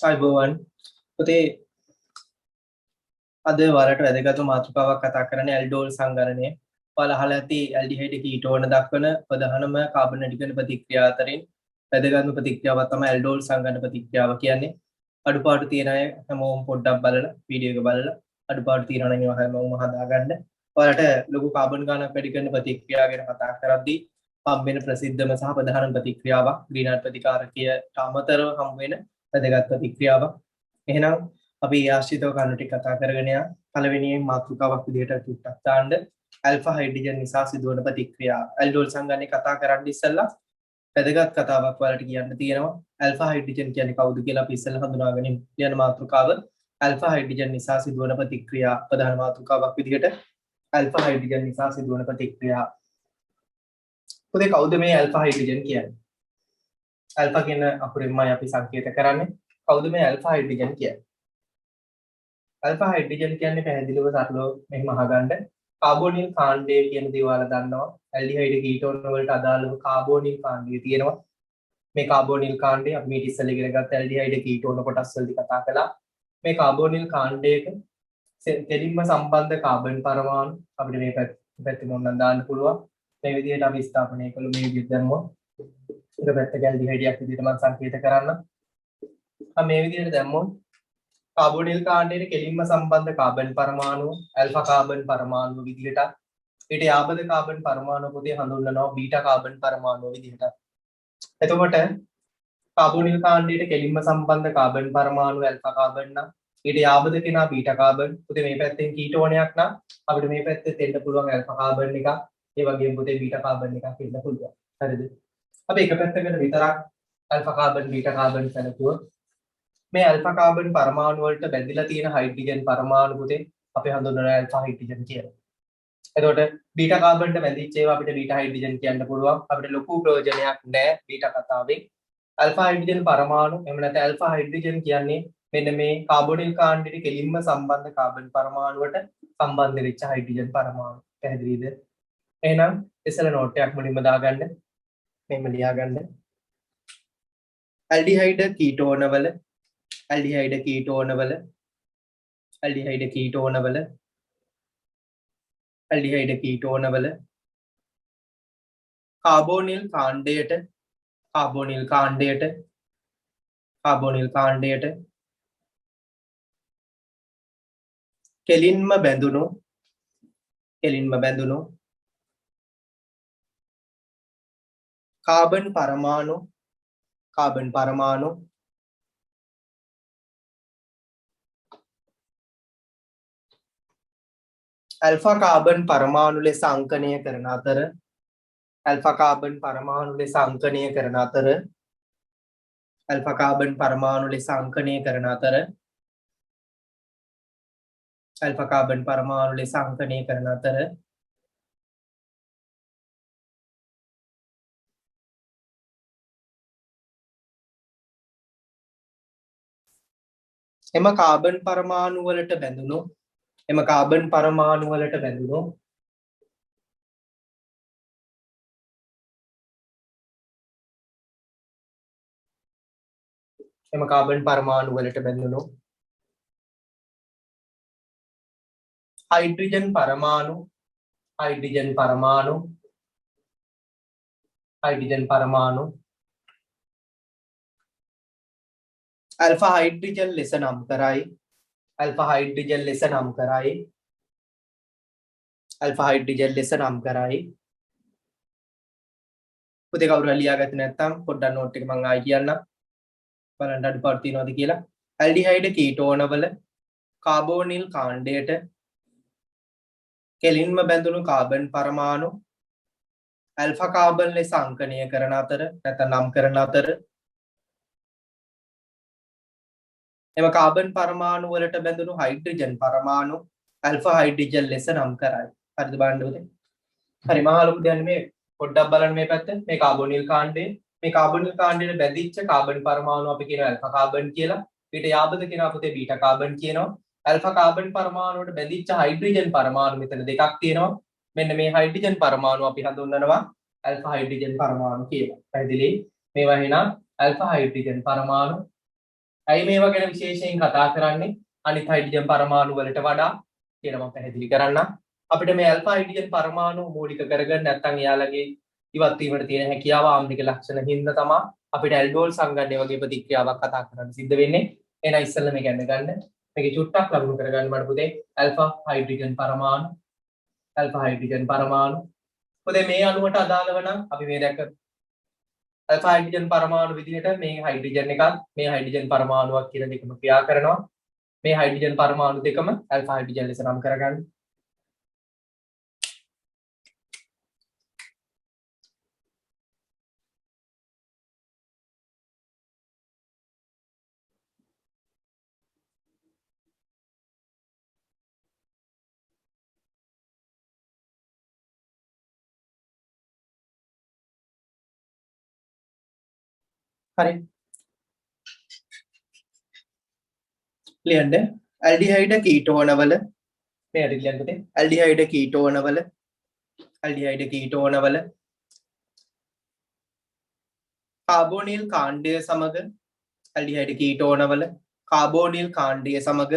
අයිබෝවන් පුතේ අද ඔයාලට වැදගත් මාතෘකාවක් කතා කරන්නේ ඇල්ඩෝල් සංගණනය. ඔයාලා අහලා ඇති ඇල්ඩිහයිඩ් කීටෝන දක්වන ප්‍රධානම කාබන් නැටිකන ප්‍රතික්‍රියා අතරින් වැදගත්ම ප්‍රතික්‍රියාවක් තමයි ඇල්ඩෝල් සංගණන ප්‍රතික්‍රියාව කියන්නේ. අඩුපාඩු තියෙන අය හැමෝම පොඩ්ඩක් බලලා වීඩියෝ එක බලලා අඩුපාඩු තියෙනවා නම් ඒවා හැමෝම හදාගන්න. ඔයාලට ලොකු කාබන් ගානක් වැඩි කරන ප්‍රතික්‍රියාව ගැන කතා කරද්දී හම්බෙන ප්‍රසිද්ධම සහ ප්‍රධානම ප්‍රතික්‍රියාවක් ග්‍රීන්හාල්ඩ් ප්‍රතිකාරකයට අමතරව හම්බ වෙන වැදගත් ප්‍රතික්‍රියාවක්. එහෙනම් අපි ආශ්‍රිතව කරුණු ටික කතා කරගෙන යන පළවෙනියෙන් මාතෘකාවක් විදිහට චුට්ටක් දාන්න ඇල්ෆා හයිඩ්‍රජන් නිසා සිදුවන ප්‍රතික්‍රියා. ඇල්ඩෝල් සංගණනය කතා කරන්න ඉස්සෙල්ලා වැදගත් කතාවක් ඔයාලට කියන්න තියෙනවා. ඇල්ෆා හයිඩ්‍රජන් කියන්නේ කවුද කියලා අපි ඉස්සෙල්ලා හඳුනාගනිමු. කියන මාතෘකාව ඇල්ෆා හයිඩ්‍රජන් නිසා සිදුවන ප්‍රතික්‍රියා ප්‍රධාන මාතෘකාවක් විදිහට ඇල්ෆා හයිඩ්‍රජන් නිසා සිදුවන ප්‍රතික්‍රියා. පොතේ කවුද මේ ඇල්ෆා හයිඩ්‍රජන් කියන්නේ? ඇල්ෆා කියන අකුරෙන්මයි අපි සංකේත කරන්නේ. කවුද මේ ඇල්ෆා හයිඩ්‍රජන් කියන්නේ? ඇල්ෆා හයිඩ්‍රජන් කියන්නේ පැහැදිලිව සරලව මෙහෙම අහගන්න. කාබෝනිල් කාණ්ඩය කියන දේ ඔයාලා දන්නවා. ඇල්ඩිහයිඩ් කීටෝන වලට අදාළව කාබෝනිල් කාණ්ඩය තියෙනවා. මේ කාබෝනිල් කාණ්ඩය අපි මේ ඉස්සෙල්ලා ඉගෙන ගත්ත ඇල්ඩිහයිඩ් කීටෝන කොටස් වලදී කතා කළා. මේ කාබෝනිල් කාණ්ඩයක දෙලින්ම සම්බන්ධ කාබන් පරමාණු අපිට මේ පැත්තේ මොනනම් දාන්න පුළුවන්. මේ විදිහට අපි ස්ථාපනය කළු මේ විදිහට දැම්මොත් එක පැත්තක ඇල්ඩිහයිඩයක් විදිහට මම සංකේත කරන්න. මේ විදිහට දැම්මොත් කාබෝනිල් කාණ්ඩයේ කෙලින්ම සම්බන්ධ කාබන් පරමාණු ඇල්ෆා කාබන් පරමාණු විදිහට ඊට යාබද කාබන් පරමාණු පොතේ හඳුන්වනවා බීටා කාබන් පරමාණු විදිහට. එතකොට කාබෝනිල් කාණ්ඩයේ කෙලින්ම සම්බන්ධ කාබන් පරමාණු ඇල්ෆා කාබන් නම් ඊට යාබද කෙනා බීටා කාබන්. පොතේ මේ පැත්තෙන් කීටෝනයක් නම් අපිට මේ පැත්තේ දෙන්න පුළුවන් ඇල්ෆා කාබන් එකක්. ඒ වගේම පොතේ බීටා කාබන් එකක් දෙන්න පුළුවන්. හරිද? අපි එක පැත්තකට විතරක් ඇල්ෆා කාබන් බීටා කාබන් සැලකුවොත් මේ ඇල්ෆා කාබන් පරමාණු වලට බැඳිලා තියෙන හයිඩ්‍රජන් පරමාණු පුතේ අපි හඳුන්වනවා ඇල්ෆා හයිඩ්‍රජන් කියලා. එතකොට බීටා කාබන්ට බැඳිච්ච ඒවා අපිට බීටා හයිඩ්‍රජන් කියන්න පුළුවන්. අපිට ලොකු ප්‍රයෝජනයක් නැහැ බීටා කතාවේ. ඇල්ෆා හයිඩ්‍රජන් පරමාණු එහෙම නැත්නම් ඇල්ෆා හයිඩ්‍රජන් කියන්නේ මෙන්න මේ කාබෝනිල් කාණ්ඩයට කෙලින්ම සම්බන්ධ කාබන් පරමාණුවට සම්බන්ධ වෙච්ච හයිඩ්‍රජන් පරමාණු. පැහැදිලිද? එහෙනම් ඉස්සෙල්ලා නෝට් එකක් මුලින්ම දාගන්න. මෙහෙම ලියාගන්න. ඇල්ඩිහයිඩ් කීටෝන වල ඇල්ඩිහයිඩ් කීටෝන වල ඇල්ඩිහයිඩ් කීටෝන වල ඇල්ඩිහයිඩ් කීටෝන වල කාබෝනිල් කාණ්ඩයට කාබෝනිල් කාණ්ඩයට කාබෝනිල් කාණ්ඩයට කෙලින්ම බැඳුණු කාබන් පරමාණු ඇල්ෆා කාබන් පරමාණු ලෙස අංකණය කරන අතර ඇල්ෆා කාබන් පරමාණු ලෙස අංකණය කරන අතර ඇල්ෆා කාබන් පරමාණු ලෙස අංකණය කරන අතර ඇල්ෆා කාබන් පරමාණු ලෙස අංකණය කරන අතර එම කාබන් පරමාණු වලට බැඳුණු එම කාබන් පරමාණු වලට බැඳුණු එම කාබන් පරමාණු වලට බැඳුණු හයිඩ්‍රජන් පරමාණු ඇල්ෆා හයිඩ්‍රජන් ලෙස නම් කරයි ඇල්ෆා හයිඩ්‍රජන් ලෙස නම් කරයි ඇල්ෆා හයිඩ්‍රජන් ලෙස නම් කරයි. පුතේ කවුරු හරි ලියාගත්තේ නැත්නම් පොඩ්ඩක් නෝට් එක මම ආයි කියන්නම් බලන්න අඩුපාඩු තියෙනවද කියලා. ඇල්ඩිහයිඩ් කීටෝන වල කාබෝනිල් කාණ්ඩයට කෙලින්ම බැඳුණු කාබන් පරමාණු ඇල්ෆා කාබන් ලෙස අංකණය කරන අතර නැත්නම් නම් කරන අතර එම කාබන් පරමාණු වලට බැඳුණු හයිඩ්‍රජන් පරමාණු ඇල්ෆා හයිඩ්‍රජන් ලෙස නම් කරයි. හරිද බලන්න උදේ? හරි මහා ලොකු දැන් මේ පොඩ්ඩක් බලන්න මේ පැත්ත. මේ කාබෝනිල් කාණ්ඩේ මේ කාබෝනිල් කාණ්ඩයට බැඳිච්ච කාබන් පරමාණු අපි කියනවා ඇල්ෆා කාබන් කියලා. ඊට යාබද කියනවා පුතේ බීටා කාබන් කියනවා. ඇල්ෆා කාබන් පරමාණුවට බැඳිච්ච හයිඩ්‍රජන් පරමාණු මෙතන දෙකක් තියෙනවා. මෙන්න මේ හයිඩ්‍රජන් පරමාණු අපි හඳුන්වනවා ඇල්ෆා හයිඩ්‍රජන් පරමාණු කියලා. පැහැදිලි? මේවා එහෙනම් ඇල්ෆා හයිඩ්‍රජන් පරමාණු ඇයි මේවා ගැන විශේෂයෙන් කතා කරන්නේ? අනිත් හයිඩ්‍රජන් පරමාණු වලට වඩා කියලා මම පැහැදිලි කරන්නම්. අපිට මේ ඇල්ෆා හයිඩ්‍රජන් පරමාණු මූලික කරගෙන නැත්නම් එයාලගේ ඉවත් වීමට තියෙන හැකියාව ආම්ලික ලක්ෂණ හින්දා තමයි අපිට ඇල්ඩෝල් සංගණ්‍ය වගේ ප්‍රතික්‍රියාවක් කතා කරන්න සිද්ධ වෙන්නේ. එහෙනම් ඉස්සෙල්ලා මේක ගන්න. මේකේ චුට්ටක් ලකුණු කරගන්න මට පුතේ ඇල්ෆා හයිඩ්‍රජන් පරමාණු. පුතේ මේ අණුවට අදාළව නම් අපි මේ දැක්ක ඇල්ෆා හයිඩ්‍රජන් පරමාණු විදිහට මේ හයිඩ්‍රජන් එකත් මේ හයිඩ්‍රජන් පරමාණුවක් කියන දෙකම ක්‍රියා කරනවා. මේ හයිඩ්‍රජන් පරමාණු දෙකම ඇල්ෆා හයිඩ්‍රජන් ලෙස නම් කරගන්න. හරි. ලියන්න ඇල්ඩිහයිඩ් කීටෝනවල මේ හරි ලියන්න පුතේ ඇල්ඩිහයිඩ් කීටෝනවල කාබෝනිල් කාණ්ඩය සමග ඇල්ඩිහයිඩ් කීටෝනවල කාබෝනිල් කාණ්ඩය සමග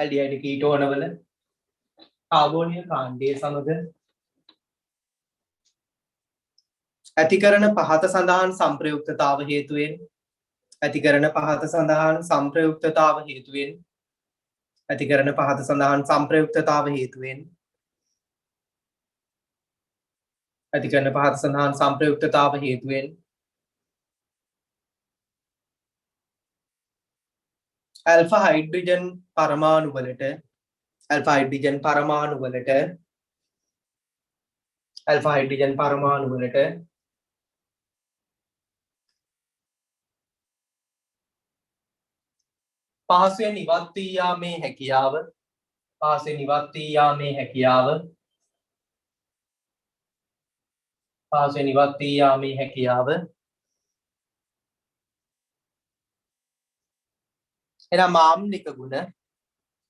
ඇල්ඩිහයිඩ් කීටෝනවල කාබෝනිල් කාණ්ඩය සමග ඇතිකරන පහත සඳහන් සංප්‍රයුක්තතාව හේතුවෙන් ඇතිකරන පහත සඳහන් සංප්‍රයුක්තතාව හේතුවෙන් ඇතිකරන පහත සඳහන් සංප්‍රයුක්තතාව හේතුවෙන් ඇතිකරන පහත සඳහන් සංප්‍රයුක්තතාව හේතුවෙන් ඇල්ෆා හයිඩ්‍රජන් පරමාණු වලට ඇල්ෆා හයිඩ්‍රජන් පරමාණු වලට පහසුවෙන් ඉවත් වී යාමේ හැකියාව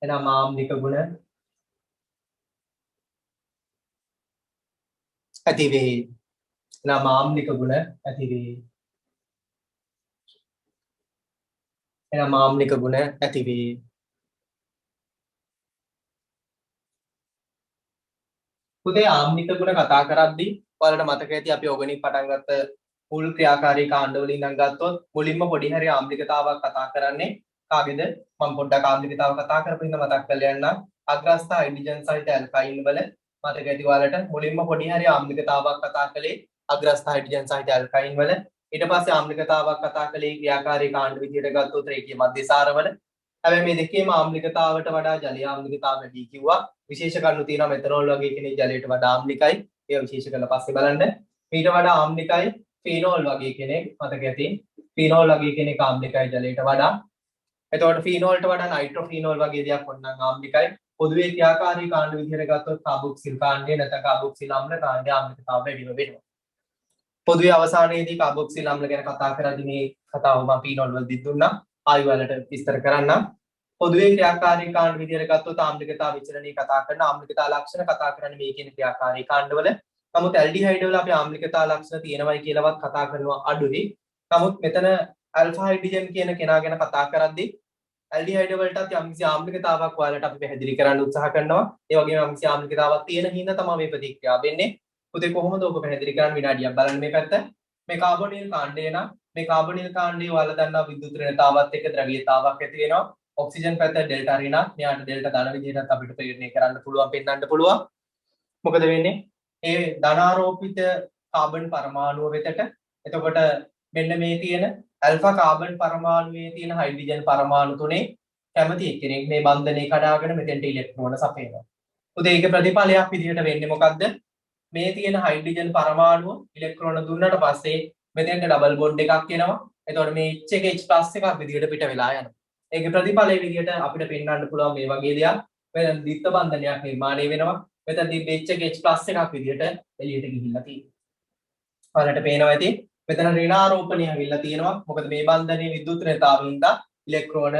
එනම් ආම්ලික ගුණ ඇති වේ. එනම් ආම්ලික ගුණ ඇති වේ. එනම් ආම්ලික ගුණ ඇති වේ. පුතේ ආම්ලික ගුණ කතා කරද්දී ඔයාලට මතක ඇති අපි ඕගනික් පටන් ගත්ත මුල් ක්‍රියාකාරී කාණ්ඩ වලින් ඉඳන් ගත්තොත් මුලින්ම පොඩි හරි ආම්ලිකතාවක් කතා කරන්නේ කාගේද? මම පොඩ්ඩක් ආම්ලිකතාව කතා කරපු ඉඳන් මතක් කරලා යන්න. අග්‍රස්ථ හයිඩ්‍රජන් සහිත ඇල්කයින් වල මතක ඇති ඔයාලට මුලින්ම පොඩි හරි ආම්ලිකතාවක් කතා කළේ අග්‍රස්ථ හයිඩ්‍රජන් සහිත ඇල්කයින් වල. ඊට පස්සේ ආම්ලිකතාවක් කතා කළේ ක්‍රියාකාරී කාණ්ඩ විදියට ගත්තොත් රේඛීය මධ්‍යසාරවල. හැබැයි මේ දෙකේම ආම්ලිකතාවට වඩා ජලීය ආම්ලිකතාව වැඩි කිව්වා. විශේෂ කරුණු තියෙනවා මෙතනෝල් වගේ කෙනෙක් ජලයට වඩා ආම්ලිකයි. ඒවා විශේෂ කරලා පස්සේ බලන්න. ඊට වඩා ආම්ලිකයි ෆීනෝල් වගේ කෙනෙක් මතක ඇති. ෆීනෝල් වගේ කෙනෙක් ආම්ලිකයි ජලයට වඩා. එතකොට ෆීනෝල්ට වඩා නයිට්‍රෝෆීනෝල් වගේ දෙයක් වොන්නම් ආම්ලිකයි. පොදුවේ ක්‍රියාකාරී කාණ්ඩ විදියට ගත්තොත් කාබොක්සිල් කාණ්ඩය නැත්නම් කාබොක්සිල් අම්ල කාණ්ඩය ආම්ලිකතාව වැඩි වෙනවා. පොදුවේ අවසානයේදී කාබොක්සිල් අම්ල ගැන කතා කරද්දී මේ කතාව මම ෆීනෝල් වලදී දුන්නා. ආයි වලට විස්තර කරන්නම්. පොදුවේ ක්‍රියාකාරී කාණ්ඩ විදියට ගත්තොත් ආම්ලිකතාව විචලනයේ කතා කරන ආම්ලිකතා ලක්ෂණ කතා කරන්නේ මේ කියන ක්‍රියාකාරී කාණ්ඩවල. නමුත් ඇල්ඩිහයිඩ් වල අපි ආම්ලිකතා ලක්ෂණ තියෙනවයි කියලාවත් කතා කරනවා අඩුයි. නමුත් මෙතන ඇල්ෆා හයිඩ්‍රජන් කියන කෙනා ගැන කතා කරද්දී ඇල්ඩිහයිඩ් වලටත් යම්කිසි ආම්ලිකතාවක් ඔයාලට අපි පැහැදිලි කරන්න උත්සාහ කරනවා. ඒ වගේම යම්කිසි ආම්ලිකතාවක් තියෙන හින්දා තමයි මේ ප්‍රතික්‍රියාව වෙන්නේ. පුතේ කොහොමද ඔක පැහැදිලි කරන්න විනාඩියක් බලන්න මේ පැත්ත. මේ කාබොනිල් කාණ්ඩය නම් මේ කාබොනිල් කාණ්ඩයේ ඔයාලා දන්නා විද්‍යුත් ඍණතාවත් එක්ක ද්‍රවීයතාවක් ඇති වෙනවා. ඔක්සිජන් පැත්ත ඩෙල්ටා ඍණ මෙයාට ඩෙල්ටා ධන විදිහට අපිට ප්‍රයෝජනය කරන්න පුළුවන් පෙන්වන්න පුළුවන්. මොකද වෙන්නේ? ඒ ධනාරෝපිත කාබන් පරමාණුව වෙතට එතකොට මෙන්න මේ තියෙන ඇල්ෆා කාබන් පරමාණුවේ තියෙන හයිඩ්‍රජන් පරමාණු තුනේ කැමති එක්කෙනෙක් මේ බන්ධනය කඩාගෙන මෙතෙන්ට ඉලෙක්ට්‍රෝන සපයනවා. උදේ ඒක ප්‍රතිඵලයක් විදිහට වෙන්නේ මොකද්ද? මේ තියෙන හයිඩ්‍රජන් පරමාණුව ඉලෙක්ට්‍රෝන දුන්නට පස්සේ මෙතෙන්ට ඩබල් බොන්ඩ් එකක් එනවා. එතකොට මේ H එක H+ එකක් විදිහට පිට වෙලා යනවා. ඒකේ ප්‍රතිඵලයේ විදිහට අපිට පෙන්වන්න පුළුවන් මේ වගේ දෙයක්. මෙතන ද්විත්ව බන්ධනයක් නිර්මාණය වෙනවා. මෙතනදී H එක H+ එකක් විදිහට එළියට ගිහිල්ලා තියෙනවා. ඔයාලට පේනවා ඇති මෙතන ඍණාරෝපණය වෙලා තියෙනවා. මොකද මේ බන්ධනයේ විද්‍යුත් ඍණතාවින්ද ඉලෙක්ට්‍රෝන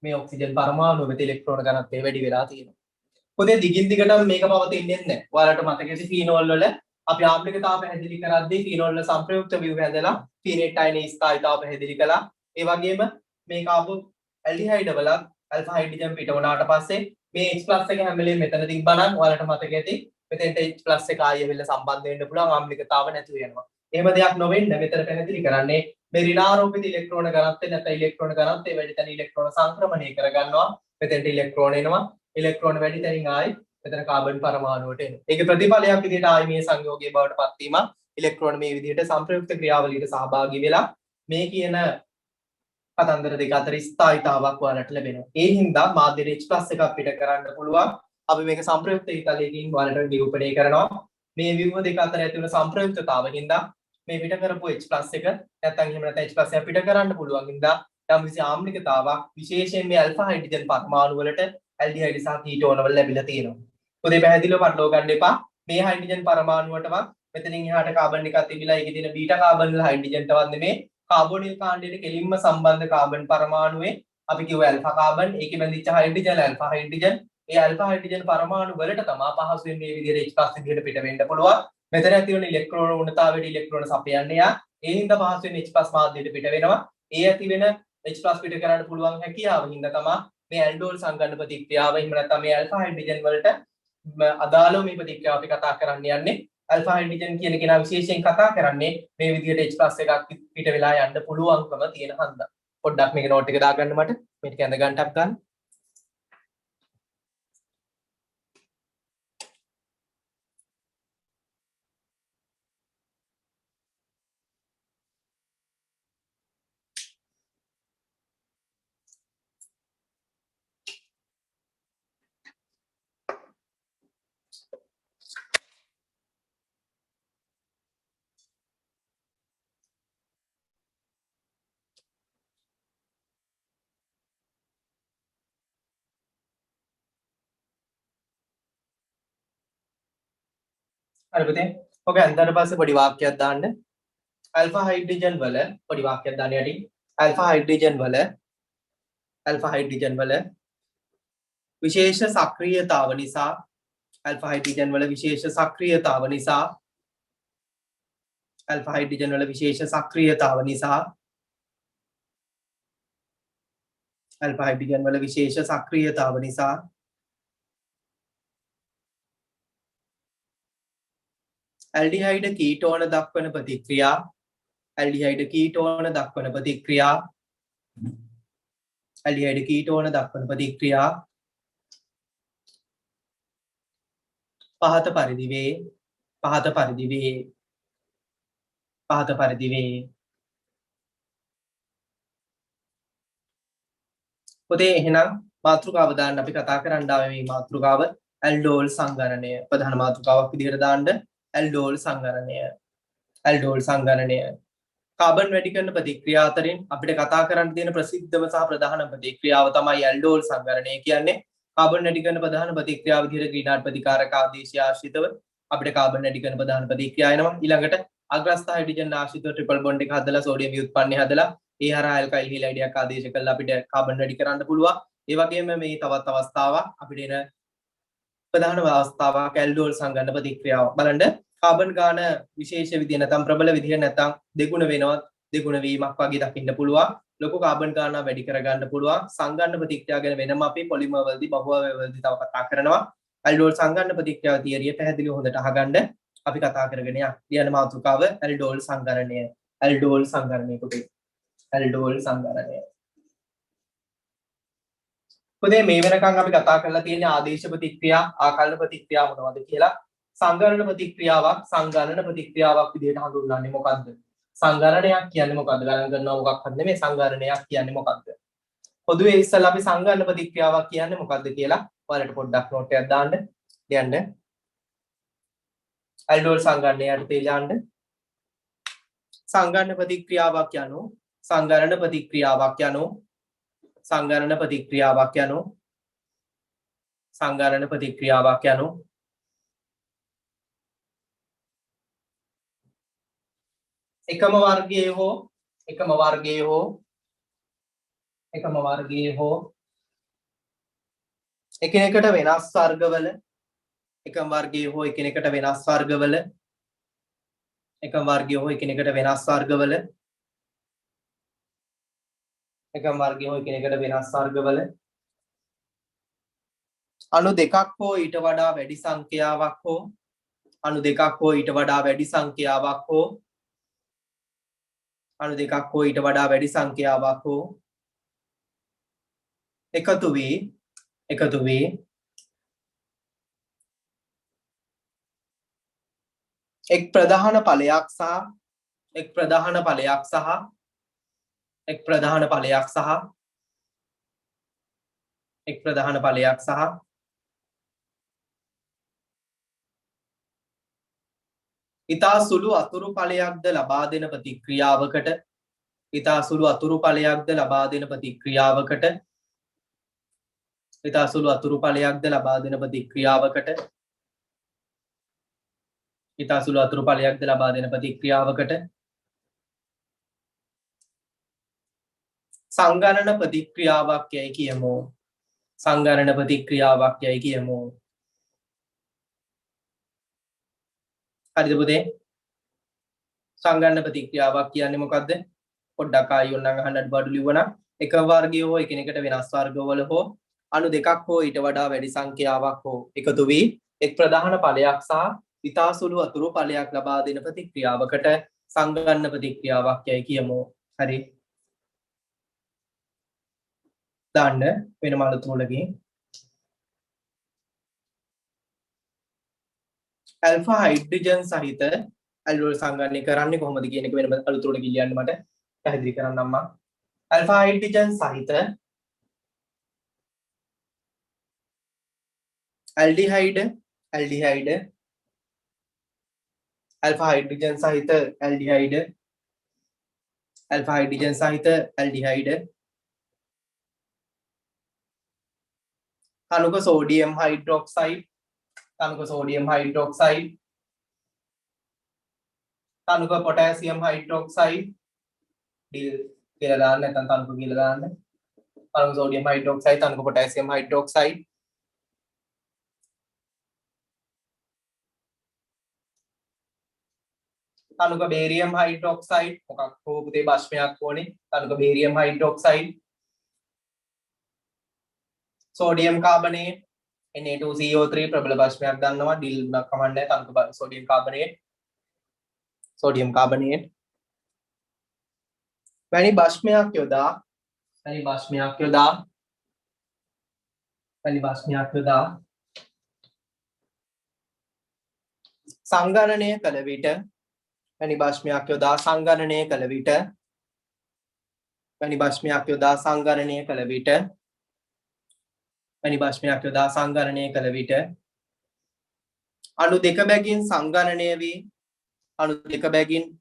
මේ ඔක්සිජන් පරමාණු වෙත ඉලෙක්ට්‍රෝන ඝනත්වය වැඩි වෙලා තියෙනවා. පොතේ දිගින් දිගටම මේක පවතින්නේ නැහැ. ඔයාලට මතක ඇති ෆීනෝල් වල අපි ආම්ලිකතාව පැහැදිලි කරද්දී ෆීනෝල් වල සංප්‍රයුක්ත ව්‍යුහ හැදලා ෆීනේට් අයනයේ ස්ථායීතාව පැහැදිලි කළා. ඒ වගේම මේක ආපු ඇල්ඩිහයිඩ් වල ඇල්ෆා හයිඩ්‍රජන් පිට වුණාට පස්සේ මේ H+ එක හැම වෙලේම මෙතන තිබ්බනම් ඔයාලට මතක ඇති මෙතෙන්ට H+ එක ආයෙ වෙල සම්බන්ධ වෙන්න පුළුවන් ආම්ලිකතාව නැති වෙනවා. එහෙම දෙයක් නොවෙන්න මෙතන පැහැදිලි කරන්නේ මේ ඍණාරෝපිත ඉලෙක්ට්‍රෝන ඝනත්වය නැත්නම් ඉලෙක්ට්‍රෝන ඝනත්වය වැඩි තැන ඉලෙක්ට්‍රෝන සංක්‍රමණය කරගන්නවා. මෙතෙන්ට ඉලෙක්ට්‍රෝන එනවා. ඉලෙක්ට්‍රෝන වැඩි තැනින් ආයි මෙතන කාබන් පරමාණුවට එනවා. ඒකේ ප්‍රතිඵලයක් විදිහට ආයි මේ සංයෝගයේ බවට පත් වීම ඉලෙක්ට්‍රෝන මේ විදිහට සංප්‍රයුක්ත ක්‍රියාවලියට සහභාගී වෙලා මේ කියන කතන්දර දෙක අතර ස්ථායීතාවක් ඔයාලට ලැබෙනවා. ඒ හින්දා මාධ්‍ය H+ එකක් පිට කරන්න පුළුවන්. අපි මේක සංප්‍රයුක්ත ඊතලයකින් ඔයාලට නිරූපණය කරනවා. මේ ව්‍යුහ දෙක අතර ඇති වෙන සංප්‍රයුක්තතාව හින්දා මේ පිට කරපු H+ එක නැත්නම් එහෙම නැත්නම් H+ එක පිට කරන්න පුළුවන් හින්දා යම්කිසි ආම්ලිකතාවක් විශේෂයෙන් මේ ඇල්ෆා හයිඩ්‍රජන් පරමාණු වලට ඇල්ඩිහයිඩ් සහ කීටෝන වල ලැබිලා තියෙනවා. පොතේ පැහැදිලිව පටලව ගන්න එපා. මේ හයිඩ්‍රජන් පරමාණුවටවත් මෙතනින් එහාට කාබන් එකක් තිබිලා ඒකේ තියෙන බීටා කාබන් වල හයිඩ්‍රජන්ටවත් නෙමේ කාබෝනිල් කාණ්ඩයට කෙලින්ම සම්බන්ධ කාබන් පරමාණුවේ අපි කිව්ව ඇල්ෆා කාබන් ඒකේ බැඳිච්ච හයිඩ්‍රජන් ඇල්ෆා හයිඩ්‍රජන් ඒ ඇල්ෆා හයිඩ්‍රජන් පරමාණු වලට තමයි පහසුවෙන් මේ විදිහට H+ විදිහට පිට වෙන්න පුළුවන්. මෙතන ඇති වෙන ඉලෙක්ට්‍රෝන උණතාවයට ඉලෙක්ට්‍රෝන සපයන්නේ යා. ඒ හින්දා පහසුවෙන් H+ මාධ්‍යයට පිට වෙනවා. ඒ ඇති වෙන H+ පිට කරන්න පුළුවන් හැකියාව හින්දා තමයි මේ ඇල්ඩෝල් සංගණන ප්‍රතික්‍රියාව එහෙම නැත්නම් මේ ඇල්ෆා හයිඩ්‍රජන් වලට අදාළව මේ ප්‍රතික්‍රියාව අපි කතා කරන්න යන්නේ. ඇල්ෆා හයිඩ්‍රජන් කියන කෙනා විශේෂයෙන් කතා කරන්නේ මේ විදිහට H+ එකක් පිට වෙලා යන්න පුළුවන්කම තියෙන හන්දා. පොඩ්ඩක් මේක නෝට් එක දාගන්න මට. මේක ඇඳ ගන්නටක් ගන්න. හරි පුතේ. ඔක ඇඳලා පස්සේ පොඩි වාක්‍යයක් දාන්න. ඇල්ෆා හයිඩ්‍රජන් වල පොඩි වාක්‍යයක් දාන්න යටි. ඇල්ෆා හයිඩ්‍රජන් වල විශේෂ සක්‍රීයතාව නිසා ඇල්ෆා හයිඩ්‍රජන් වල විශේෂ සක්‍රීයතාව නිසා ඇල්ෆා හයිඩ්‍රජන් වල විශේෂ සක්‍රීයතාව නිසා ඇල්ෆා හයිඩ්‍රජන් වල විශේෂ සක්‍රීයතාව නිසා ඇල්ඩිහයිඩ් කීටෝන දක්වන ප්‍රතික්‍රියා ඇල්ඩිහයිඩ් කීටෝන දක්වන ප්‍රතික්‍රියා ඇල්ඩිහයිඩ් කීටෝන දක්වන ප්‍රතික්‍රියා පහත පරිදි වේ පොතේ එහෙනම් මාතෘකාව දාන්න අපි කතා කරන්න ආවේ මේ මාතෘකාව ඇල්ඩෝල් සංගණනය ප්‍රධාන මාතෘකාවක් විදිහට දාන්න ඇල්ඩෝල් සංගණනය කාබන් වැඩි කරන ප්‍රතික්‍රියා අතරින් අපිට කතා කරන්න තියෙන ප්‍රසිද්ධම සහ ප්‍රධාන ප්‍රතික්‍රියාව තමයි ඇල්ඩෝල් සංගණනය කියන්නේ කාබන් වැඩි කරන ප්‍රධාන ප්‍රතික්‍රියාව විදිහට ග්‍රීනාඩ් ප්‍රතිකාරක ආදේශය ආශ්‍රිතව අපිට කාබන් වැඩි කරන ප්‍රධාන ප්‍රතික්‍රියාව එනවා ඊළඟට අග්‍රස්ථ හයිඩ්‍රජන් ආශ්‍රිතව ට්‍රිපල් බොන්ඩ් එක හදලා සෝඩියම් ව්‍යුත්පන්නය හදලා ඒ හරහා ඇල්කයිල් හීලයිඩයක් ආදේශ කරලා අපිට කාබන් වැඩි කරන්න පුළුවන් ඒ වගේම මේ තවත් අවස්ථාවක් අපිට එන ප්‍රධාන අවස්ථාවක් ඇල්ඩෝල් සංගණන ප්‍රතික්‍රියාව බලන්න කාබන් ගාන විශේෂ විදිහ නැත්නම් ප්‍රබල විදිහ නැත්නම් දෙගුණ වෙනවා දෙගුණ වීමක් වගේ දකින්න පුළුවන් ලොකු කාබන් ගාන වැඩි කරගන්න පුළුවන් සංගණන ප්‍රතික්‍රියාව ගැන වෙනම අපි පොලිමර් වලදී බහුව වලදී තව කතා කරනවා ඇල්ඩෝල් සංගණන ප්‍රතික්‍රියාව තියරිය පැහැදිලිව හොඳට අහගන්න අපි කතා කරගෙන යන මාතෘකාව ඇල්ඩෝල් සංගණනය පුතේ ඇල්ඩෝල් සංගණනය පුතේ මේ වෙනකන් අපි කතා කරලා තියෙන ආදේශ ප්‍රතික්‍රියා ආකල්න ප්‍රතික්‍රියා මොනවද කියලා සංගණන ප්‍රතික්‍රියාවක් විදිහට හඳුන්වන්නේ මොකද්ද සංගණනයක් කියන්නේ මොකද්ද ගණන් කරනවා මොකක්වත් නෙමෙයි සංගණනයක් කියන්නේ මොකද්ද පොදුවේ ඉස්සෙල්ලා අපි සංගණන ප්‍රතික්‍රියාවක් කියන්නේ මොකද්ද කියලා ඔයාලට පොඩ්ඩක් නෝට් එකක් දාන්න ලියන්න ඇල්ඩෝල් සංගණනයට තේජාන්න සංගණන ප්‍රතික්‍රියාවක් යනු එකම වර්ගයේ හෝ එකිනෙකට වෙනස් වර්ගවල එකම වර්ගය හෝ එකිනෙකට වෙනස් වර්ගවල අණු දෙකක් හෝ ඊට වඩා වැඩි සංඛ්‍යාවක් හෝ අණු දෙකක් හෝ ඊට වඩා වැඩි සංඛ්‍යාවක් හෝ අණු දෙකක් හෝ ඊට වඩා වැඩි සංඛ්‍යාවක් හෝ එකතු වී එක් ප්‍රධාන ඵලයක් සහ එක් ප්‍රධාන ඵලයක් සහ එක් ප්‍රධාන ඵලයක් සහ එක් ප්‍රධාන ඵලයක් සහ ඊතා සුළු අතුරු ඵලයක්ද ලබා දෙන ප්‍රතික්‍රියාවකට ඊතා සුළු අතුරු ඵලයක්ද ලබා දෙන ප්‍රතික්‍රියාවකට ඊතා සුළු අතුරු ඵලයක්ද ලබා දෙන ප්‍රතික්‍රියාවකට ඊතා සුළු අතුරු ඵලයක්ද ලබා දෙන ප්‍රතික්‍රියාවකට සංගණන ප්‍රතික්‍රියාවක් යයි කියමු සංගණන ප්‍රතික්‍රියාවක් යයි කියමු හරිද පුතේ සංගණන ප්‍රතික්‍රියාවක් කියන්නේ මොකද්ද පොඩ්ඩක් ආයෙ ඕනනම් අහන්න අඩුපාඩු ලිව්වනම් එක වර්ගය හෝ එකිනෙකට වෙනස් වර්ගවල හෝ අණු දෙකක් හෝ ඊට වඩා වැඩි සංඛ්‍යාවක් හෝ එකතු වී එක් ප්‍රධාන ඵලයක් සහ ඊතා සුළු අතුරු ඵලයක් ලබා දෙන ප්‍රතික්‍රියාවකට සංගණන ප්‍රතික්‍රියාවක් යයි කියමු හරි දාන්න වෙනම අලුතෝලකින් ඇල්ෆා හයිඩ්‍රජන් සහිත ඇල්ඩෝල් සංගණනය කරන්නේ කොහොමද කියන එක වෙනම අලුතෝලකින් ලියන්න මට පැහැදිලි කරන්නම් මම ඇල්ෆා හයිඩ්‍රජන් සහිත ඇල්ඩිහයිඩ් ඇල්ෆා හයිඩ්‍රජන් සහිත ඇල්ඩිහයිඩ් ඇල්ෆා හයිඩ්‍රජන් සහිත ඇල්ඩිහයිඩ් කණුක සෝඩියම් හයිඩ්‍රොක්සයිඩ් කණුක සෝඩියම් හයිඩ්‍රොක්සයිඩ් කණුක පොටෑසියම් හයිඩ්‍රොක්සයිඩ් ඩිල් කියලා දාන්න නැත්නම් කණුක කියලා දාන්න කණුක සෝඩියම් හයිඩ්‍රොක්සයිඩ් කණුක පොටෑසියම් හයිඩ්‍රොක්සයිඩ් කණුක බේරියම් හයිඩ්‍රොක්සයිඩ් මොකක් හෝ පුතේ භස්මයක් ඕනේ කණුක barium hydroxide sodium carbonate Na2CO3 ප්‍රබල භස්මයක් ගන්නවා ඩිල් නක් කමන්නේ කණුක සෝඩියම් කාබනේට් වැනි භස්මයක් යොදා සංගණනය කළ විට වැනි භස්මයක් යොදා සංගණනය කළ විට වැනි භස්මයක් යොදා සංගණනය කළ විට වැනි භස්මයක් යොදා සංගණනය කළ විට අණු දෙක බැගින් සංගණනය වී අණු දෙක බැගින්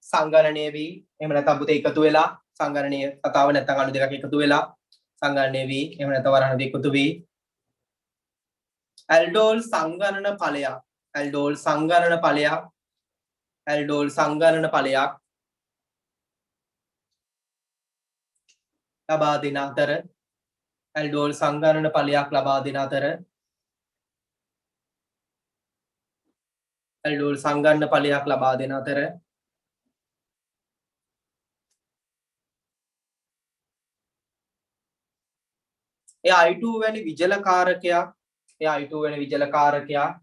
සංගණනය වී එහෙම නැත්නම් පුතේ එකතු වෙලා සංගණනය කතාව නැත්නම් අණු දෙකක් එකතු වෙලා සංගණනය වී එහෙම නැත්නම් වරහන් දෙක එකතු වී ඇල්ඩෝල් සංගණන ඵලයක් ලබා දෙන අතර ඇල්ඩෝල් සංගණන ඵලයක් ලබා දෙන අතර ඇල්ඩෝල් සංගණන ඵලයක් ලබා දෙන අතර ඒ I2 වැනි විජලකාරකයක්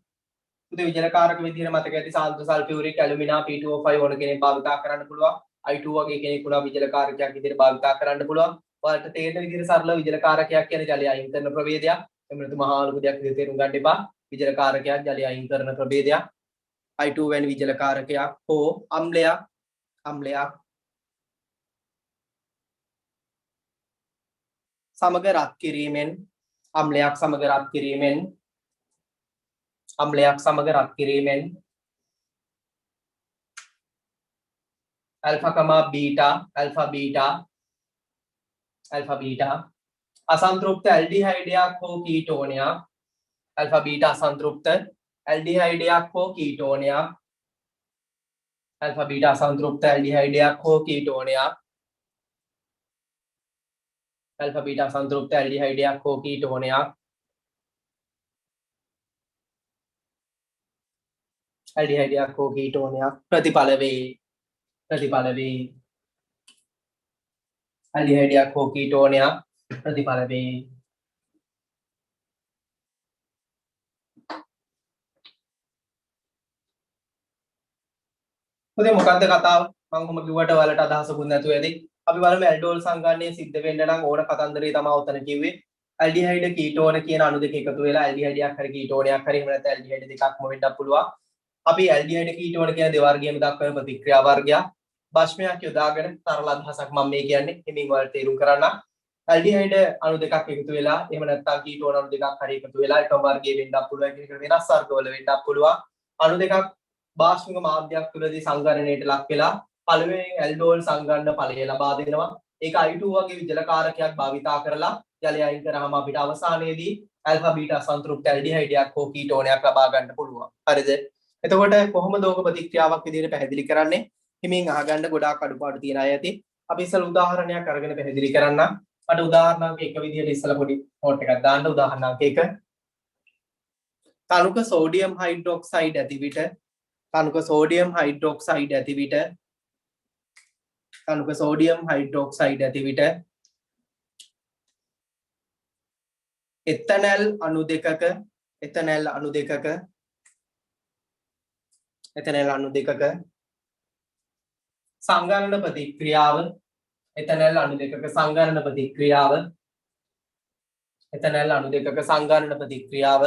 පුතේ විජලකාරක විදිහට මතක ඇති සාන්ද්‍ර සල්ෆියුරික් ඇලුමිනා P2O5 ඕන කෙනෙක් භාවිතා කරන්න පුළුවන් I2 වගේ කෙනෙක් උනා විජලකාරකයක් විදිහට භාවිතා කරන්න පුළුවන් ඔයාලට තේරෙන විදිහට සරල විජලකාරකයක් කියන්නේ ජලය අයින් කරන ප්‍රභේදයක් එහෙම නැත්නම් මහා ලොකු දෙයක් විදිහට තේරුම් ගන්න එපා විජලකාරකයක් ජලය අයින් කරන ප්‍රභේදයක් I2 වැනි විජලකාරකයක් හෝ අම්ලයක් සමග රත් කිරීමෙන් alpha beta අසන්තෘප්ත ඇල්ඩිහයිඩයක් හෝ කීටෝනයක් alpha beta අසන්තෘප්ත ඇල්ඩිහයිඩයක් හෝ කීටෝනයක් alpha beta අසන්තෘප්ත ඇල්ඩිහයිඩයක් හෝ කීටෝනයක් alpha beta අසන්තෘප්ත ඇල්ඩිහයිඩයක් හෝ කීටෝනයක් ඇල්ඩිහයිඩයක් හෝ කීටෝනයක් ප්‍රතිඵල වේ ඇල්ඩිහයිඩයක් හෝ කීටෝනයක් ප්‍රතිඵල වේ. පුතේ මොකද්ද කතාව? මම කොහොම කිව්වට ඔයාලට අදහසකුත් නැතුව ඇති. අපි බලමු ඇල්ඩෝල් සංගණනය සිද්ධ වෙන්න නම් ඕන කතන්දරේ තමයි උතන කිව්වේ. ඇල්ඩිහයිඩ කීටෝන කියන අණු දෙක එකතු වෙලා ඇල්ඩිහයිඩයක් හරි කීටෝනයක් හරි එහෙම නැත්නම් ඇල්ඩිහයිඩ දෙකක්ම වෙන්නත් පුළුවන්. අපි ඇල්ඩිහයිඩ කීටෝන කියන දෙවර්ගයේම දක්වන ප්‍රතික්‍රියා වර්ගයක් භස්මයක් යොදාගෙන තරල අදහසක් මම මේ කියන්නේ හිමින් ඔයාලට තේරුම් කරන්න. ඇල්ඩිහයිඩ අණු දෙකක් එකතු වෙලා එහෙම නැත්නම් කීටෝන අණු දෙකක් හරි එකතු වෙලා එකම වර්ගයේ වෙන්නත් පුළුවන් කියන එක වෙනස් වර්ගවල වෙන්නත් පුළුවන්. අණු දෙකක් භාෂ්මික මාධ්‍යයක් තුළදී සංගණනයට ලක් වෙලා පළවෙනි ඇල්ඩෝල් සංගණන ඵලය ලබා දෙනවා. ඒක I2 වගේ විජලකාරකයක් භාවිතා කරලා ජලය අයින් කරාම අපිට අවසානයේදී ඇල්ෆා බීටා සංතෘප්ත ඇල්ඩිහයිඩයක් හෝ කීටෝනයක් ලබා ගන්න පුළුවන්. හරිද? එතකොට කොහොමද ඕක ප්‍රතික්‍රියාවක් විදිහට පැහැදිලි කරන්නේ? හිමින් අහගන්න ගොඩාක් අඩුපාඩු තියෙන අය ඇති. අපි ඉස්සෙල් උදාහරණයක් අරගෙන පැහැදිලි කරන්න. මට උදාහරණයක් එක විදිහට ඉස්සෙල්ලා පොඩි නෝට් එකක් දාන්න. උදාහරණයක් එක. තනුක සෝඩියම් හයිඩ්‍රොක්සයිඩ් ඇති විට තනුක සෝඩියම් හයිඩ්‍රොක්සයිඩ් ඇති විට තනුක සෝඩියම් හයිඩ්‍රොක්සයිඩ් ඇති විට එතනල් අණු දෙකක සංගණන ප්‍රතික්‍රියාව එතනල් අණු දෙකක සංගණන ප්‍රතික්‍රියාව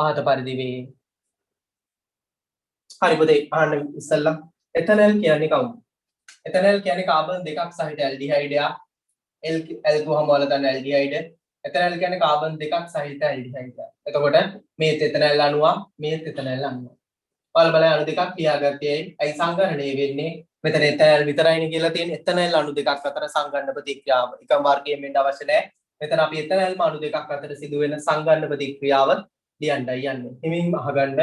පහත පරිදි වේ. හරි පුතේ අහන්න ඉස්සෙල්ලා එතනල් කියන්නේ කවුද? එතනල් කියන්නේ කාබන් දෙකක් සහිත ඇල්ඩිහයිඩයක්. L ගුවම වල දන්න ඇල්ඩිහයිඩ. එතනල් කියන්නේ කාබන් දෙකක් සහිත ඇල්ඩිහයිඩයක්. එතකොට මේ එතනල් අණුවක් මේ එතනල් අණුවක්. ඔයාලා බලන්න අණු දෙකක් ලියාගත්තේ ඇයි සංගණනය වෙන්නේ? මෙතන එතනල් විතරයිනේ කියලා තියෙන්නේ. එතනල් අණු දෙකක් අතර සංගණන ප්‍රතික්‍රියාව එකම වර්ගයෙන් වෙන්න අවශ්‍ය නැහැ. මෙතන අපි එතනල්ම අණු දෙකක් අතර සිදුවෙන සංගණන ප්‍රතික්‍රියාව ලියන්නයි යන්නේ. හිමින් අහගන්න.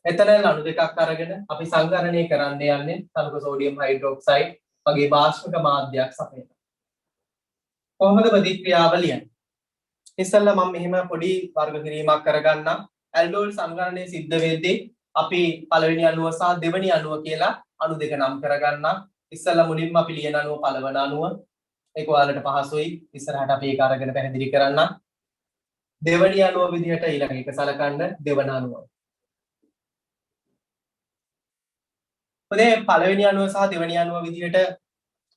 එතනල් අණු දෙකක් අරගෙන අපි සංගණනය කරන්න යන්නේ තනුක සෝඩියම් හයිඩ්‍රොක්සයිඩ් වගේ භාෂ්මික මාධ්‍යයක් සපයන. කොහොමද ප්‍රතික්‍රියාව ලියන්නේ? ඉස්සෙල්ලා මම මෙහෙම පොඩි වර්ග කිරීමක් කරගන්නම්. ඇල්ඩෝල් සංගණනය සිද්ධ වෙද්දී අපි පළවෙනි අණුව සහ දෙවෙනි අණුව කියලා අණු දෙක නම් කරගන්නම්. ඉස්සෙල්ලා මුලින්ම අපි ලියන අණුව පළවන අණුව. ඒක ඔයාලට පහසුයි. ඉස්සරහට අපි ඒක අරගෙන පැහැදිලි කරන්නම්. දෙවෙනි අණුව විදිහට ඊළඟ එක සලකන්න දෙවන අණුව. පුතේ පළවෙනි අණුව සහ දෙවෙනි අණුව විදිහට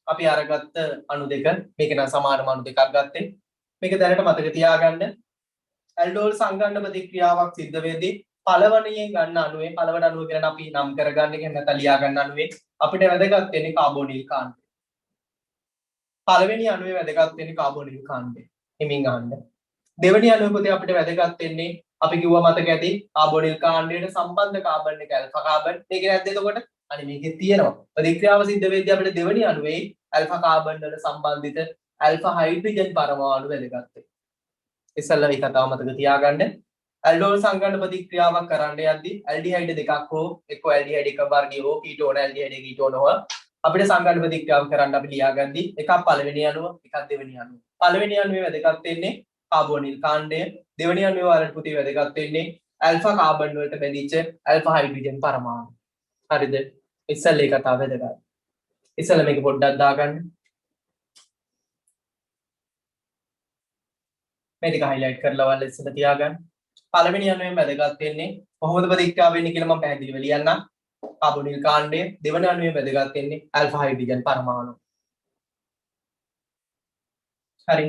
අපි අරගත්ත අණු දෙක මේක නම් සමානම අණු දෙකක් ගත්තේ. මේක දැනට මතක තියාගන්න. ඇල්ඩෝල් සංගණන ප්‍රතික්‍රියාවක් සිද්ධ වෙද්දී පළවණියෙන් ගන්න අණුවේ පළවන අණුව කියලා අපි නම් කරගන්න එක නැත්නම් ලියා ගන්න අණුවේ අපිට වැදගත් වෙන්නේ කාබෝනිල් කාණ්ඩය. පළවෙනි අණුවේ වැදගත් වෙන්නේ කාබෝනිල් කාණ්ඩය. හිමින් අහන්න. දෙවෙනි අණුවේ පුතේ අපිට වැදගත් වෙන්නේ අපි කිව්වා මතක ඇති කාබෝනිල් කාණ්ඩයට සම්බන්ධ කාබන් එක ඇල්ෆා කාබන්. මේක නැද්ද එතකොට? අනේ මේකේ තියෙනවා. ප්‍රතික්‍රියාව සිද්ධ වෙද්දී අපිට දෙවෙනි අණුවේ ඇල්ෆා කාබන් වල සම්බන්ධිත ඇල්ෆා හයිඩ්‍රජන් පරමාණු වැදගත් වෙනවා. ඉස්සල්ලා මේ කතාව මතක තියාගන්න. ඇල්ඩෝල් සංගණන ප්‍රතික්‍රියාවක් කරන්න යද්දී ඇල්ඩිහයිඩ් දෙකක් හෝ එක්ක ඇල්ඩිහයිඩ් එක වර්ගය හෝ කීටෝන ඇල්ඩිහයිඩ් කීටෝන හෝ අපිට සංගණන ප්‍රතික්‍රියාවක් කරන්න අපි ලියාගද්දී එකක් පළවෙනි අණුව එකක් දෙවෙනි අණුව. පළවෙනි අණුවේ වැදගත් වෙන්නේ කාබෝනිල් කාණ්ඩය. දෙවෙනි අණුවේ වලට පුතේ වැදගත් වෙන්නේ ඇල්ෆා කාබන් වලට බැඳිච්ච ඇල්ෆා හයිඩ්‍රජන් පරමාණු. හරිද? ඉස්සල්ලා ඒ කතාව වැදගත්. ඉස්සල්ලා මේක පොඩ්ඩක් දාගන්න. මේ ටික highlight කරලා වල ඉස්සෙල්ලා තියාගන්න. පළවෙනි අණුවෙන් වැදගත් වෙන්නේ කොහොමද ප්‍රතික්‍රියාව වෙන්නේ කියලා මම පැහැදිලිව ලියන්නම්. කාබෝනිල් කාණ්ඩය. දෙවෙනි අණුවෙන් වැදගත් වෙන්නේ ඇල්ෆා හයිඩ්‍රජන් පරමාණු. හරි.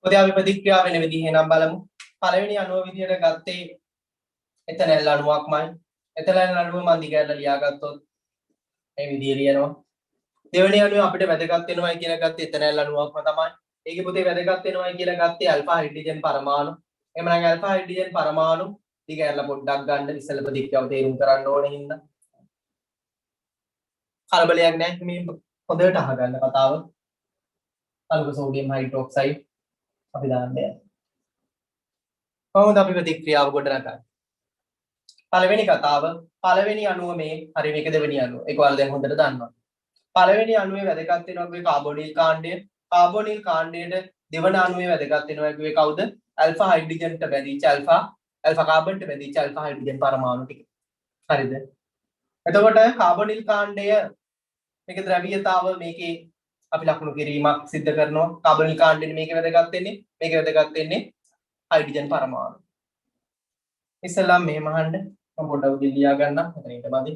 පොතේ අපි ප්‍රතික්‍රියාව වෙන විදිහ නම් බලමු. පළවෙනි අණුව විදිහට ගත්තේ එතනල් අණුවක්මයි. එතනල් අණුව මම දිගහැරලා ලියාගත්තොත් මේ විදිහ ලියනවා. දෙවෙනි අණුව අපිට වැදගත් වෙනවයි කියලා ගත්තේ එතනල් අණුවක්ම තමයි. ඒකේ පොතේ වැදගත් වෙනවයි කියලා ගත්තේ ඇල්ෆා හයිඩ්‍රජන් පරමාණු. එහෙනම් ඇල්ෆා හයිඩ්‍රජන් පරමාණු දිගහැරලා පොඩ්ඩක් ගන්න ඉස්සෙල්ලා ප්‍රතික්‍රියාව තේරුම් කරන්න ඕනේ හින්දා. කලබලයක් නැහැ මේ හොඳට අහගන්න කතාව. අලුක සෝඩියම් හයිඩ්‍රොක්සයිඩ් අපි දාන්නේ. කොහොමද අපි ප්‍රතික්‍රියාව ගොඩනගන්නේ? පළවෙනි කතාව පළවෙනි අණුව මේ හරි මේක දෙවෙනි අණුව. ඒක ඔයාලා දැන් හොඳට දන්නවා. පළවෙනි අණුවේ වැදගත් වෙනවා කිව්වේ කාබොනිල් කාණ්ඩය. කාබොනිල් කාණ්ඩයේ දෙවන අණුවේ වැදගත් වෙනවා කිව්වේ කවුද? ඇල්ෆා හයිඩ්‍රජන්ට බැඳිච්ච ඇල්ෆා කාබන්ට බැඳිච්ච ඇල්ෆා හයිඩ්‍රජන් පරමාණු ටික. හරිද? එතකොට කාබොනිල් කාණ්ඩය මේක ද්‍රවීයතාව මේකේ අපි ලකුණු කිරීමක් සිද්ධ කරනවා. කාබොනිල් කාණ්ඩෙන්නේ මේකේ වැදගත් වෙන්නේ. මේකේ වැදගත් වෙන්නේ හයිඩ්‍රජන් පරමාණු. ඉස්සෙල්ලා මෙහෙම අහන්න. මම පොඩ්ඩක් උඩින් ලියා ගන්නම්. මෙතන ඊට මදි.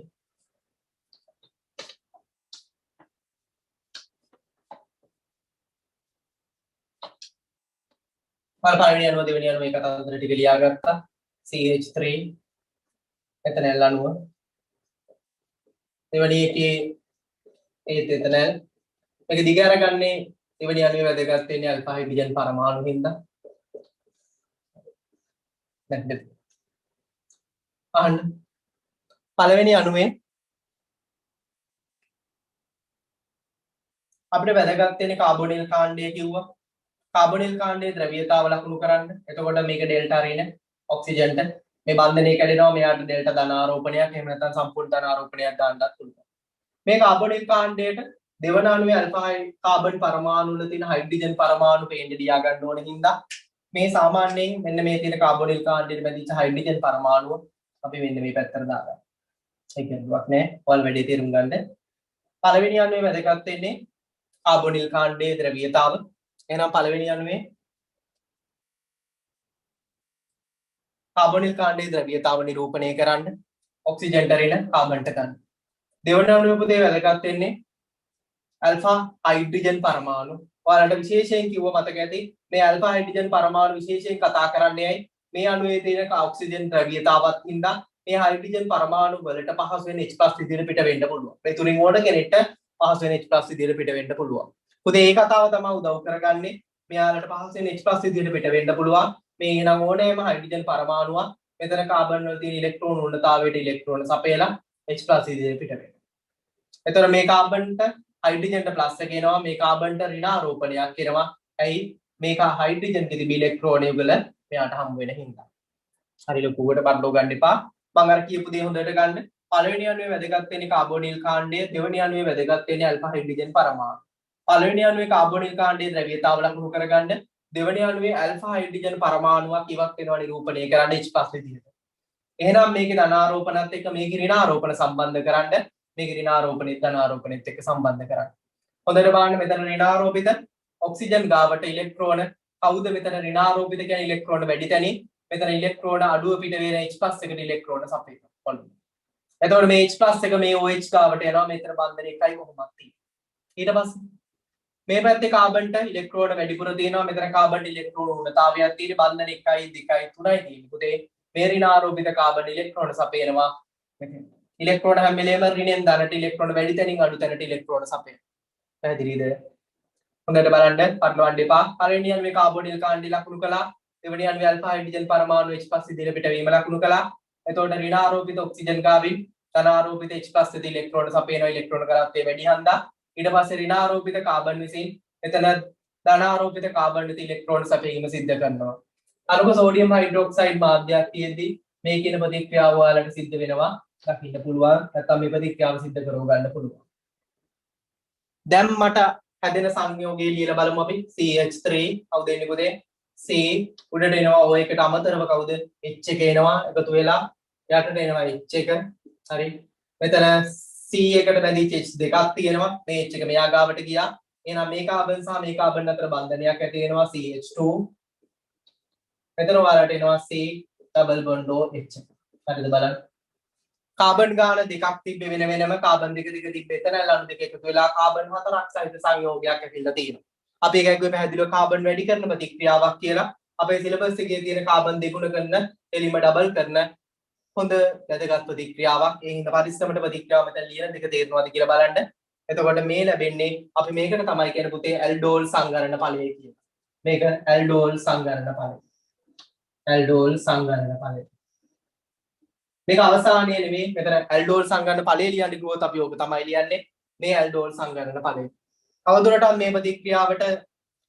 පළවෙනි අණුව දෙවෙනි අණුව මේ කතාන්දර ටික ලියාගත්තා. CH3 එතන L අණුව. දෙවෙනි එකේ ඒත් එතන මේක දිග අරගන්නේ දෙවෙනි අණුවේ වැදගත් වෙන්නේ අල්ෆා හයිඩ්‍රජන් පරමාණු හින්දා. නැද්ද? අහන්න. පළවෙනි අණුවේ අපිට වැදගත් වෙන්නේ කාබොනිල් කාණ්ඩය කිව්වා. කාබොනිල් කාණ්ඩයේ ද්‍රව්‍යතාව ලකුණු කරන්න. එතකොට මේක ඩෙල්ටා රින ඔක්සිජන්ට මේ බන්ධනය කැඩෙනවා. මෙයාට ඩෙල්ටා ධන ආරෝපණයක් එහෙම නැත්නම් සම්පූර්ණ ධන ආරෝපණයක් දාන්නත් පුළුවන්. මේ කාබොනිල් කාණ්ඩයට දෙවන අණුවේ අල්ෆා කාබන් පරමාණු වල තියෙන හයිඩ්‍රජන් පරමාණු පේන්න ලියා ගන්න ඕන හින්දා මේ සාමාන්‍යයෙන් මෙන්න මේ තියෙන කාබොනිල් කාණ්ඩයට බැඳිච්ච හයිඩ්‍රජන් පරමාණුව අපි මෙන්න මේ පැත්තට දාගන්න. ඒක දුවක් නෑ. ඔයාලා වැඩි තේරුම් ගන්න. පළවෙනි අණුවේ වැදගත් වෙන්නේ කාබොනිල් කාණ්ඩයේ ද්‍රව්‍යතාව. එහෙනම් පළවෙනි අණුවේ කාබොනිල් කාණ්ඩයේ ද්‍රව්‍යතාව නිරූපණය කරන්න ඔක්සිජන්ට රින කාබන්ට ගන්න. දෙවන අණුවේ පුතේ වැදගත් වෙන්නේ ඇල්ෆා හයිඩ්‍රජන් පරමාණු. ඔයාලට විශේෂයෙන් කිව්ව මතක ඇති මේ ඇල්ෆා හයිඩ්‍රජන් පරමාණු විශේෂයෙන් කතා කරන්නේයි මේ අණුවේ තියෙන ඔක්සිජන් ද්‍රව්‍යතාවත් හින්දා මේ හයිඩ්‍රජන් පරමාණු වලට පහසු වෙන H+ විදිහට පිට වෙන්න පුළුවන්. මේ තුලින් ඕන කෙනෙක්ට පහසු වෙන H+ විදිහට පිට වෙන්න පුළුවන්. පුතේ මේ කතාව තමයි උදව් කරගන්නේ. මෙයාලට පහසු වෙන H+ විදිහට පිට වෙන්න පුළුවන්. මේ එනම් ඕනෑම හයිඩ්‍රජන් පරමාණුවක් මෙතන කාබන් වල තියෙන ඉලෙක්ට්‍රෝන උණ්ණතාවයට ඉලෙක්ට්‍රෝන සපයලා H+ විදිහට පිට වෙනවා. එතකොට මේ කාබන්ට හයිඩ්‍රජන්ට ප්ලස් එක එනවා. මේ කාබන්ට ඍණාරෝපණයක් එනවා. ඇයි? මේක හයිඩ්‍රජන් තිබි ඉලෙක්ට්‍රෝන වල මෙයාට හම්බ වෙන හින්දා. හරි ලොකුවට බඩලෝ ගන්න එපා. මම අර කියපු දේ හොඳට ගන්න. පළවෙනි අණුවේ වැදගත් වෙන්නේ කාබොනිල් කාණ්ඩය. දෙවෙනි අණුවේ වැදගත් වෙන්නේ ඇල්ෆා හයිඩ්‍රජන් පරමාණු. පළවෙනි අණුවේ කාබොනිල් කාණ්ඩයේ ද්‍රව්‍යතාව ලකුණු කරගන්න. දෙවෙනි අණුවේ ඇල්ෆා හයිඩ්‍රජන් පරමාණුවක් ඉවක් වෙනවා නිරූපණය කරන්න H+ විදිහට. එහෙනම් මේකේ ධනාරෝපණත් එක්ක මේකේ ඍණාරෝපණ සම්බන්ධ කරන්න. මේකේ ඍණාරෝපණෙත් ධනාරෝපණෙත් එක්ක සම්බන්ධ කරන්න. හොඳට බලන්න මෙතන ඍණාරෝපිත ඔක්සිජන් ගාවට ඉලෙක්ට්‍රෝන කවුද මෙතන ඍණාරෝපිත කියන්නේ ඉලෙක්ට්‍රෝන වැඩි තැනින් මෙතන ඉලෙක්ට්‍රෝන අඩුව පිට වෙන H+ එකට ඉලෙක්ට්‍රෝන සපයනවා. බලන්න. එතකොට මේ H+ එක මේ OH ගාවට යනවා. මෙතන බන්ධන එකයි කොහොමද තියෙන්නේ. ඊට පස්සේ මේ පැත්තේ කාබන්ට ඉලෙක්ට්‍රෝන වැඩිපුර තියෙනවා. මෙතන කාබන් ඉලෙක්ට්‍රෝන උණ්ණතාවයක් තියෙන බන්ධන 1යි 2යි 3යි තියෙන්නේ. පුතේ මේ ඍණාරෝපිත කාබන් ඉලෙක්ට්‍රෝන සපයනවා. මෙතන ඉලෙක්ට්‍රෝන හැම වෙලේම ඍණෙන් ධනට ඉලෙක්ට්‍රෝන වැඩි තැනින් අඩු තැනට ඉලෙක්ට්‍රෝන සපයනවා. පැහැදිලිද? හොඳට බලන්න පටලවන්න එපා. පළවෙනි අණුවේ කාබොනිල් කාණ්ඩය ලකුණු කළා. දෙවෙනි අණුවේ ඇල්ෆා හයිඩ්‍රජන් පරමාණු H+ විදිහට පිටවීම ලකුණු කළා. එතකොට ඍණාරෝපිත ඔක්සිජන් ගාවින් ධනාරෝපිත H+ විදිහට ඉලෙක්ට්‍රෝන සපයනවා. ඉලෙක්ට්‍රෝන කරත්තේ වැඩි හන්දා. ඊට පස්සේ ඍණාරෝපිත කාබන් විසින් එතන ධනාරෝපිත කාබන් විසින් ඉලෙක්ට්‍රෝන සපයීම සිද්ධ කරනවා. අනුක සෝඩියම් හයිඩ්‍රොක්සයිඩ් මාධ්‍යයක් තියෙද්දී මේ කියන ප්‍රතික්‍රියාව ඔයාලට සිද්ධ වෙනවා. දකින්න පුළුවන්. නැත්නම් මේ ප්‍රතික්‍රියාව සිද්ධ කරව ගන්න පුළුවන්. දැන් මට හැදෙන සංයෝගය ලියලා බලමු අපි. CH3 කවුද එන්නේ පුතේ? C උඩට එනවා O එකට අමතරව කවුද? H එක එනවා එකතු වෙලා යටට එනවා H එක. හරි. මෙතන C එකට බැඳිච්ච H දෙකක් තියෙනවා. මේ H එක මෙයා ගාවට ගියා. එහෙනම් මේ කාබන් සහ මේ කාබන් අතර බන්ධනයක් ඇති වෙනවා CH2. මෙතන ඔයාලට එනවා C double bond O H. හරිද බලන්න. කාබන් ගාන දෙකක් තිබ්බේ වෙන වෙනම කාබන් දෙක තිබ්බේ එතන අණු දෙක එකතු වෙලා කාබන් හතරක් සහිත සංයෝගයක් ඇතිලා තියෙනවා. අපි ඒක ඇග්ගුවේ පැහැදිලිව කාබන් වැඩි කරන ප්‍රතික්‍රියාවක් කියලා. අපේ සිලබස් එකේ තියෙන කාබන් දෙගුණ කරන එලිම ඩබල් කරන හොඳ වැදගත් ප්‍රතික්‍රියාවක්. ඒ හින්දා පරිස්සමට ප්‍රතික්‍රියාව මෙතන ලියන දෙක තේරෙනවද කියලා බලන්න. එතකොට මේ ලැබෙන්නේ අපි මේකට තමයි කියන පුතේ ඇල්ඩෝල් සංගරණ ඵලය කියලා. මේක ඇල්ඩෝල් සංගරණ ඵලය. ඇල්ඩෝල් සංගරණ ඵලය. මේක අවසානයේ නෙමෙයි මෙතන ඇල්ඩෝල් සංගරණ ඵලය ලියන්න ගියොත් අපි ඕක තමයි ලියන්නේ. මේ ඇල්ඩෝල් සංගරණ ඵලය. තවදුරටත් මේ ප්‍රතික්‍රියාවට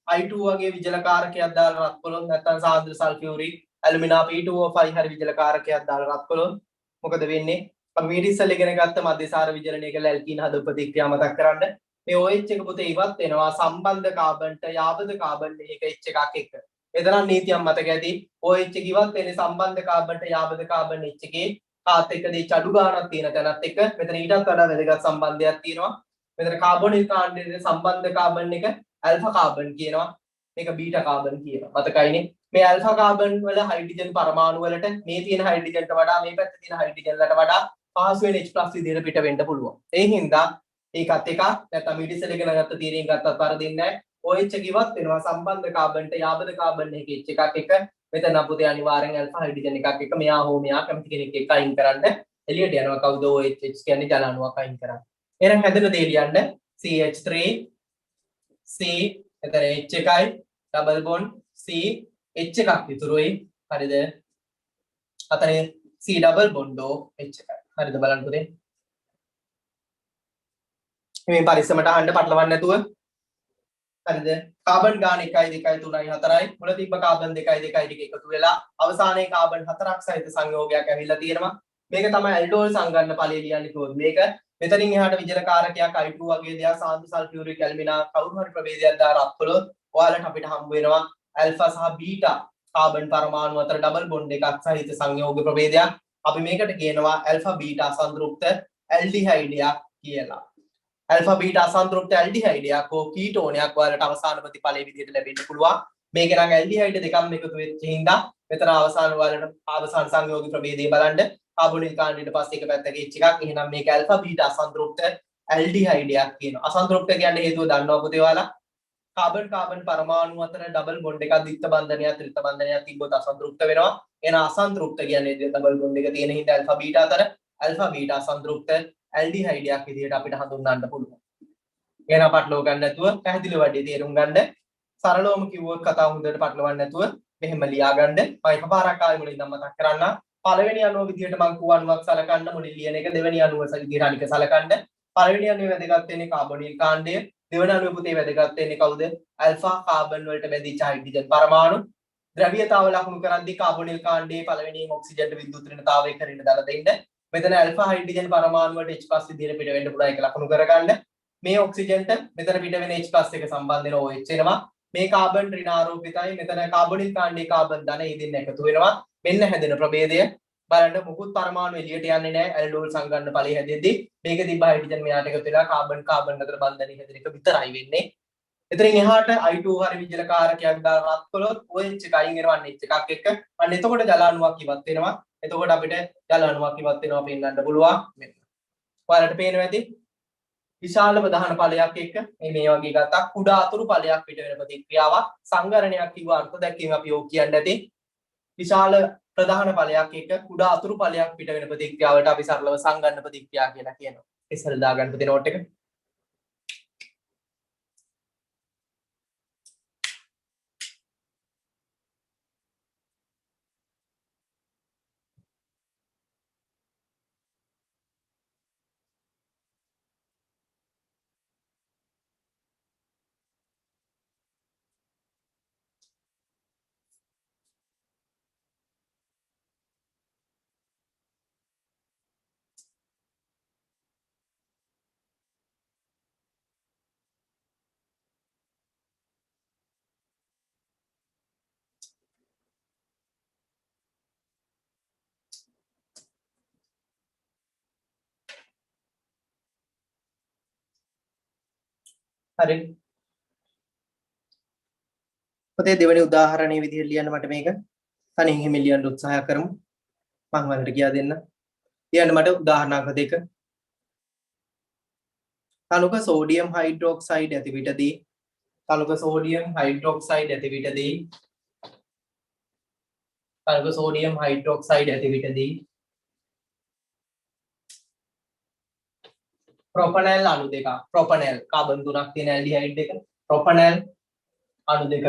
I2 වගේ විජලකාරකයක් දාලා රත් කළොත් නැත්නම් සාන්ද්‍ර සල්ෆියුරික් ඇලුමිනා P2O5 හරි විජල කාරකයක් දාලා රත් කළොත් මොකද වෙන්නේ? අපි මීට ඉස්සෙල්ලා ඉගෙන ගත්ත මධ්‍යසාර විජලනය කියලා ඇල්කීන හද ප්‍රතික්‍රියා මතක් කරන්න. මේ OH එක පුතේ ඉවත් වෙනවා සම්බන්ධ කාබන්ට යාබද කාබන් එක H එකක් එක්ක. එතරම් නීතියක් මතක ඇති. OH එක ඉවත් වෙන්නේ සම්බන්ධ කාබන්ට යාබද කාබන් H එකේ කාත් එක්කදී චඩු ගානක් තියෙන තැනත් එක්ක. මෙතන ඊටත් වඩා වැදගත් සම්බන්ධයක් තියෙනවා. මෙතන කාබොනිල් කාණ්ඩයේ සම්බන්ධ කාබන් එක ඇල්ෆා කාබන් කියනවා. මේක බීටා කාබන් කියනවා. මතකයිනේ. මේ ඇල්ෆා කාබන් වල හයිඩ්‍රජන් පරමාණු වලට මේ තියෙන හයිඩ්‍රජන්ට වඩා මේ පැත්තේ තියෙන හයිඩ්‍රජන් වලට වඩා පහසුවෙන් H+ විදිහට පිට වෙන්න පුළුවන්. ඒ හින්දා ඒකත් එකක් නැත්නම් මිඩිසල් ඉගෙන ගත්ත තීරයෙන් ගත්තත් වරදින්නේ නැහැ. OH එක ඉවත් වෙනවා සම්බන්ධ කාබන්ට යාබද කාබන් එක H එකක් එක. මෙතන අපුතේ අනිවාර්යෙන් ඇල්ෆා හයිඩ්‍රජන් එකක් එක මෙයා හෝ මෙයා කැමති කෙනෙක් එක්ක අයින් කරන්න එළියට යනවා. කවුද OH කියන්නේ ජල අණුවක් අයින් කරන්න. එහෙනම් හැදෙන දේ ලියන්න CH3 C එතන H එකයි ඩබල් බොන්ඩ් C H එකක් ඉතුරුයි. හරිද? අතන C ඩබල් බොන්ඩ් H එකයි. හරිද බලන්න පුතේ. මේ පරිස්සමට අහන්න පටලවන්න නැතුව. හරිද? කාබන් ගාන 1 2 3 4යි. මුල තිබ්බ කාබන් 2 2 2 එකතු වෙලා අවසානයේ කාබන් 4ක් සහිත සංයෝගයක් ඇවිල්ලා තියෙනවා. මේක තමයි ඇල්ඩෝල් සංගන්න ඵලය ලියන්නේ කොහොමද? මේක මෙතනින් එහාට විජල කාරකයක් I2 වගේ දෙයක් සාන්දු සල්ෆියුරික් ඇල්මිනා කවුරු හරි ප්‍රභේදයක් දාලා රත් කළොත් ඔයාලට අපිට හම්බ වෙනවා ඇල්ෆා සහ බීටා කාබන් පරමාණු අතර ඩබල් බොන්ඩ් එකක් සහිත සංයෝග ප්‍රභේදයක්. අපි මේකට කියනවා ඇල්ෆා බීටා අසන්තෘප්ත ඇල්ඩිහයිඩයක් කියලා. ඇල්ෆා බීටා අසන්තෘප්ත ඇල්ඩිහයිඩයක් හෝ කීටෝනයක් ඔයාලට අවසාන ප්‍රතිඵලයේ විදිහට ලැබෙන්න පුළුවන්. මේක නම් ඇල්ඩිහයිඩ් දෙකම එකතු වෙච්ච හින්දා මෙතන අවසාන ඔයාලට අවසාන සංයෝගී ප්‍රභේදය බලන්න කාබොනිල් කාණ්ඩයට පස්සේ එක පැත්තක H එකක්. එහෙනම් මේක ඇල්ෆා බීටා අසන්තෘප්ත ඇල්ඩිහයිඩයක් කියනවා. අසන්තෘප්ත කියන්නේ හේතුව දන්නවා පුතේ ඔයාලා? කාබන් කාබන් පරමාණු අතර ඩබල් බොන්ඩ් එකක් ද්විත්ව බන්ධනයක් ත්‍රිත්ව බන්ධනයක් තිබ්බොත් අසන්තෘප්ත වෙනවා. එහෙනම් අසන්තෘප්ත කියන්නේ ඩබල් බොන්ඩ් එක තියෙන හින්දා ඇල්ෆා බීටා අතර ඇල්ෆා බීටා අසන්තෘප්ත ඇල්ඩිහයිඩයක් විදිහට අපිට හඳුන්වන්න පුළුවන්. එහෙනම් පටලව ගන්න නැතුව පැහැදිලි වැඩි තේරුම් ගන්න. සරලවම කිව්වොත් කතාව හොඳට පටලවන්න නැතුව මෙහෙම ලියා ගන්න. මම එකපාරක් ආයෙ මුලින්ම මතක් කරන්න. පළවෙනි අණුව විදිහට මම කුව අණුවක් සලකන්න මුලින් ලියන එක. දෙවෙනි අණුව විදිහට අනික සලකන්න. පළවෙනි අණුවේ වැදගත් වෙන්නේ කාබොනිල් කාණ්ඩය. දෙවන අණුවේ පුතේ වැදගත් වෙන්නේ කවුද? ඇල්ෆා කාබන් වලට බැඳිච්ච හයිඩ්‍රජන් පරමාණු. ද්‍රව්‍යතාව ලකුණු කරද්දී කාබොනිල් කාණ්ඩයේ පළවෙනියෙන් ඔක්සිජන්ට විද්‍යුත් ඍණතාවය කරගෙන දාලා දෙන්න. මෙතන ඇල්ෆා හයිඩ්‍රජන් පරමාණු වලට H+ විදිහට පිට වෙන්න පුළුවන් ඒක ලකුණු කරගන්න. මේ ඔක්සිජන්ට මෙතන පිට වෙන H+ එක සම්බන්ධ වෙන OH එනවා. මේ කාබන් ඍණාරෝපිතයි. මෙතන කාබොනිල් කාණ්ඩයේ කාබන් ධන ඒ දෙන්න එකතු වෙනවා. මෙන්න හැදෙන ප්‍රභේදය බලන්න මුකුත් පරමාණු එළියට යන්නේ නැහැ. ඇල්ඩෝල් සංගන්න ඵලයේ හැදෙද්දී මේක තිබ්බ හයිඩ්‍රජන් මෙයාට එකතු වෙලා කාබන් කාබන් අතර බන්ධනය හැදෙන එක විතරයි වෙන්නේ. එතනින් එහාට I2 හරි විජල කාරකයක් දාලා රත් කළොත් OH එක අයින් වෙනවා H එකක් එක්ක. අන්න එතකොට ජල අණුවක් ඉවත් වෙනවා. එතකොට අපිට ජල අණුවක් ඉවත් වෙනවා පෙන්වන්න පුළුවන්. මෙන්න. ඔයාලට පේනවා ඇති. විශාල ප්‍රධාන ඵලයක් එක්ක මේ වගේ ගත්තා කුඩා අතුරු ඵලයක් පිට වෙන ප්‍රතික්‍රියාවක් සංගරණයක් කිව්ව අර්ථ දැක්වීම අපි ඕක කියන්න ඇති. විශාල ප්‍රධාන ඵලයක් එක්ක කුඩා අතුරු ඵලයක් පිට වෙන ප්‍රතික්‍රියාවට අපි සරලව සංගන්න ප්‍රතික්‍රියා කියලා කියනවා. ඉස්සර දාගන්න පුතේ නෝට් එක. හරි. පුතේ දෙවෙනි උදාහරණයේ විදිහට ලියන්න මට මේක තනියෙන් එහෙම ලියන්න උත්සාහ කරමු. මම ඔයාලට කියා දෙන්න. ලියන්න මට උදාහරණයක් දෙක. කණුක සෝඩියම් හයිඩ්‍රොක්සයිඩ් ඇති විටදී කණුක සෝඩියම් හයිඩ්‍රොක්සයිඩ් ඇති විටදී කණුක සෝඩියම් හයිඩ්‍රොක්සයිඩ් ඇති විටදී ප්‍රොපනල් අණු දෙකක් ප්‍රොපනල් කාබන් තුනක් තියෙන ඇල්ඩිහයිඩ් එක ප්‍රොපනල් අණු දෙකක